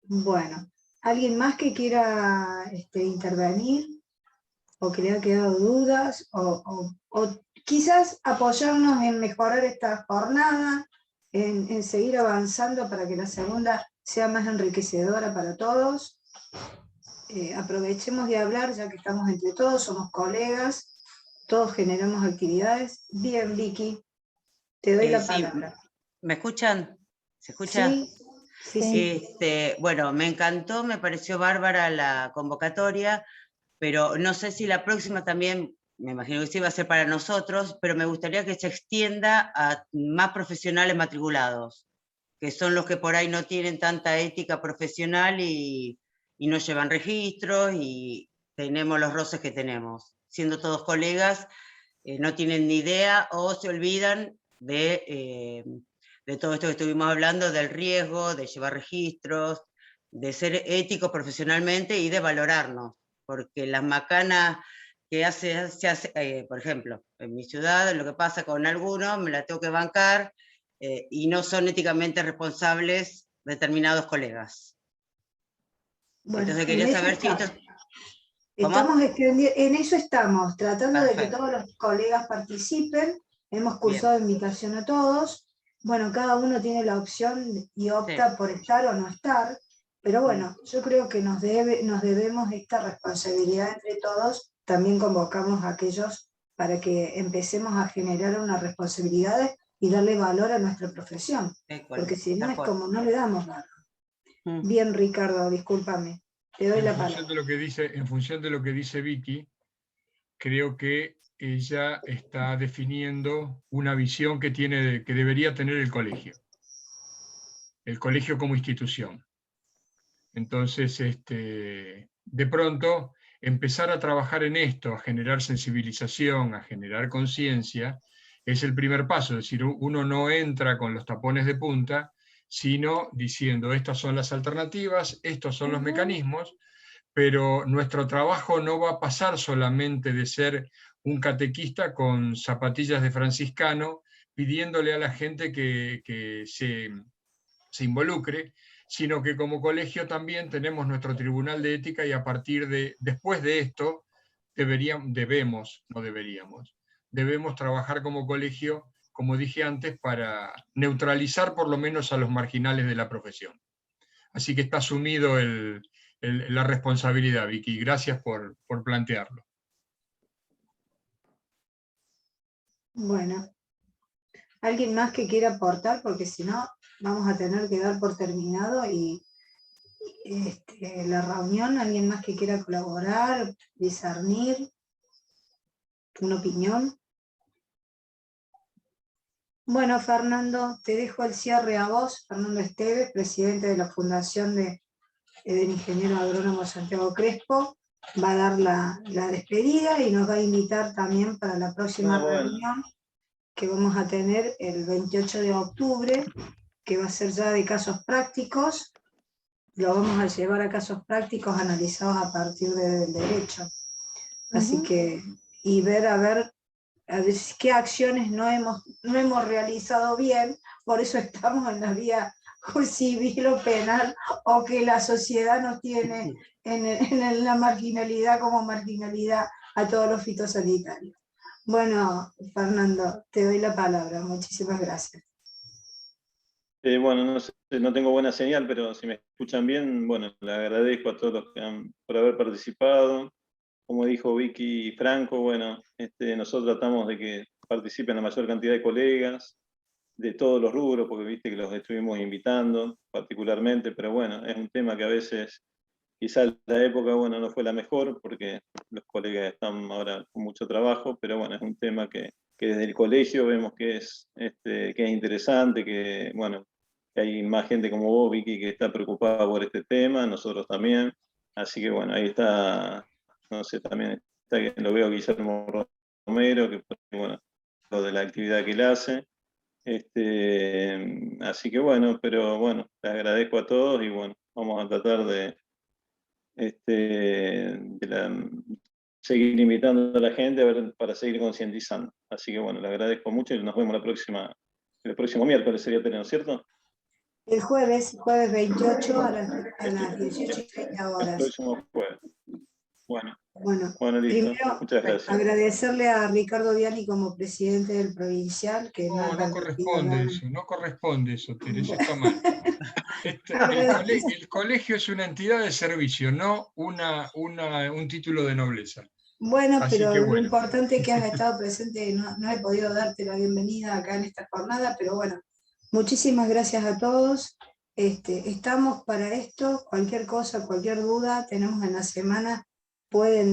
Bueno, ¿alguien más que quiera intervenir? ¿O que le haya quedado dudas? O quizás apoyarnos en mejorar esta jornada, en seguir avanzando para que la segunda sea más enriquecedora para todos. Aprovechemos de hablar, ya que estamos entre todos, somos colegas, todos generamos actividades. Bien, Vicky, te doy la palabra. ¿Me escuchan? ¿Se escucha? Sí. Bueno, me encantó, me pareció bárbara la convocatoria, pero no sé si la próxima también, me imagino que sí va a ser para nosotros, pero me gustaría que se extienda a más profesionales matriculados, que son los que por ahí no tienen tanta ética profesional y no llevan registros y tenemos los roces que tenemos. Siendo todos colegas, no tienen ni idea o se olvidan de todo esto que estuvimos hablando, del riesgo, de llevar registros, de ser éticos profesionalmente y de valorarnos, porque las macanas que se hace, por ejemplo, en mi ciudad, lo que pasa con algunos, me la tengo que bancar, y no son éticamente responsables determinados colegas. Bueno, entonces quería saber si esto... en eso estamos, tratando Perfecto. de que todos los colegas participen. Hemos cursado invitación a todos. Bueno, cada uno tiene la opción y opta por estar o no estar, pero bueno, yo creo que nos debemos esta responsabilidad entre todos. También convocamos a aquellos para que empecemos a generar una responsabilidad y darle valor a nuestra profesión, porque si no es como no le damos valor. Bien, Ricardo, discúlpame, te doy la palabra. En función de lo que dice Vicky, creo que ella está definiendo una visión que debería tener el colegio como institución. Entonces, de pronto, empezar a trabajar en esto, a generar sensibilización, a generar conciencia, es el primer paso. Es decir, uno no entra con los tapones de punta, sino diciendo, estas son las alternativas, estos son los mecanismos, pero nuestro trabajo no va a pasar solamente de ser un catequista con zapatillas de franciscano, pidiéndole a la gente que se involucre, sino que como colegio también tenemos nuestro tribunal de ética y después de esto, debemos trabajar como colegio, como dije antes, para neutralizar por lo menos a los marginales de la profesión. Así que está asumido la responsabilidad, Vicky. Gracias por plantearlo. Bueno, ¿alguien más que quiera aportar? Porque si no, vamos a tener que dar por terminado la reunión. ¿Alguien más que quiera colaborar, discernir una opinión? Bueno, Fernando, te dejo el cierre a vos, Fernando Esteves, presidente de la Fundación del Ingeniero Agrónomo Santiago Crespo. Va a dar la despedida y nos va a invitar también para la próxima reunión que vamos a tener el 28 de octubre, que va a ser ya de casos prácticos. Lo vamos a llevar a casos prácticos analizados a partir del derecho. Así que, y ver a ver qué acciones no hemos realizado bien, por eso estamos en la vía civil o penal, o que la sociedad nos tiene en la marginalidad como marginalidad a todos los fitosanitarios. Bueno, Fernando, te doy la palabra. Muchísimas gracias. Bueno, no sé, no tengo buena señal, pero si me escuchan bien, bueno, le agradezco a todos los que por haber participado. Como dijo Vicky Franco, bueno, nosotros tratamos de que participen la mayor cantidad de colegas de todos los rubros, porque viste que los estuvimos invitando particularmente, pero bueno, es un tema que a veces, quizás la época, bueno, no fue la mejor, porque los colegas están ahora con mucho trabajo, pero bueno, es un tema que desde el colegio vemos que es interesante, que bueno, que hay más gente como vos, Vicky, que está preocupada por este tema, nosotros también, así que bueno, ahí está, no sé, también está, lo veo Guillermo Romero, que bueno, lo de la actividad que él hace, así que bueno, pero bueno, les agradezco a todos y bueno, vamos a tratar de seguir invitando a la gente para seguir concientizando. Así que bueno, les agradezco mucho y nos vemos el próximo miércoles sería Tele, ¿no es cierto? El jueves 28 a las 18:30 horas. El próximo jueves. Bueno, Listo. primero Muchas gracias. agradecerle a Ricardo Viani como presidente del provincial. Que No corresponde eso, Teresa, está mal. El colegio es una entidad de servicio, no un título de nobleza. Bueno, Así pero que lo bueno. importante es que has estado presente, no he podido darte la bienvenida acá en esta jornada, pero bueno, muchísimas gracias a todos. Estamos para esto, cualquier cosa, cualquier duda, tenemos en la semana,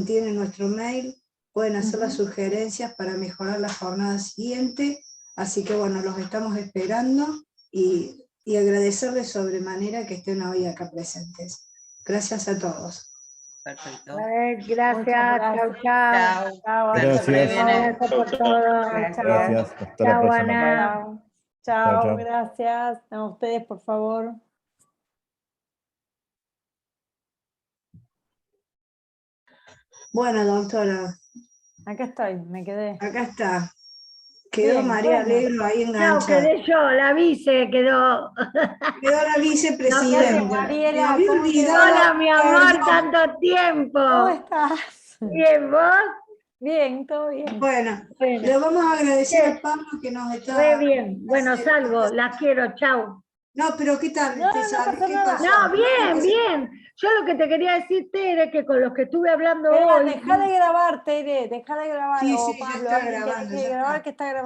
tienen nuestro mail, pueden hacer las sugerencias para mejorar la jornada siguiente, así que bueno, los estamos esperando y agradecerles sobremanera que estén hoy acá presentes. Gracias a todos. Perfecto. Gracias, chao, chao. Gracias. Gracias por todo. Gracias. Hasta la Chao, próxima. Ana. Chao, gracias. A ustedes, por favor. Bueno, doctora. Acá estoy, me quedé. Acá está. Quedó Bien, María bueno. Alegro ahí No, enganchada. quedé yo, la vice quedó. Quedó la vicepresidenta. Mariela, Me había ¿cómo te olvidado. Hola, mi amor, Perdón. tanto tiempo. ¿Cómo estás? Bien, ¿vos? Bien, todo bien. Bueno, Bueno. le vamos a agradecer Sí. a Pablo que nos está... Re bien. Bueno, salgo, las quiero, chau. No, pero ¿qué tal? No, ¿Te no sale? pasa ¿Qué nada. pasó? No, bien, bien. Yo lo que te quería decir, Tere, que con los que estuve hablando Espera, hoy... deja de grabar, Tere, deja de grabar. Sí, O sí, ya Pablo, está alguien que grabando, deje de ya grabar, está. que está grabando.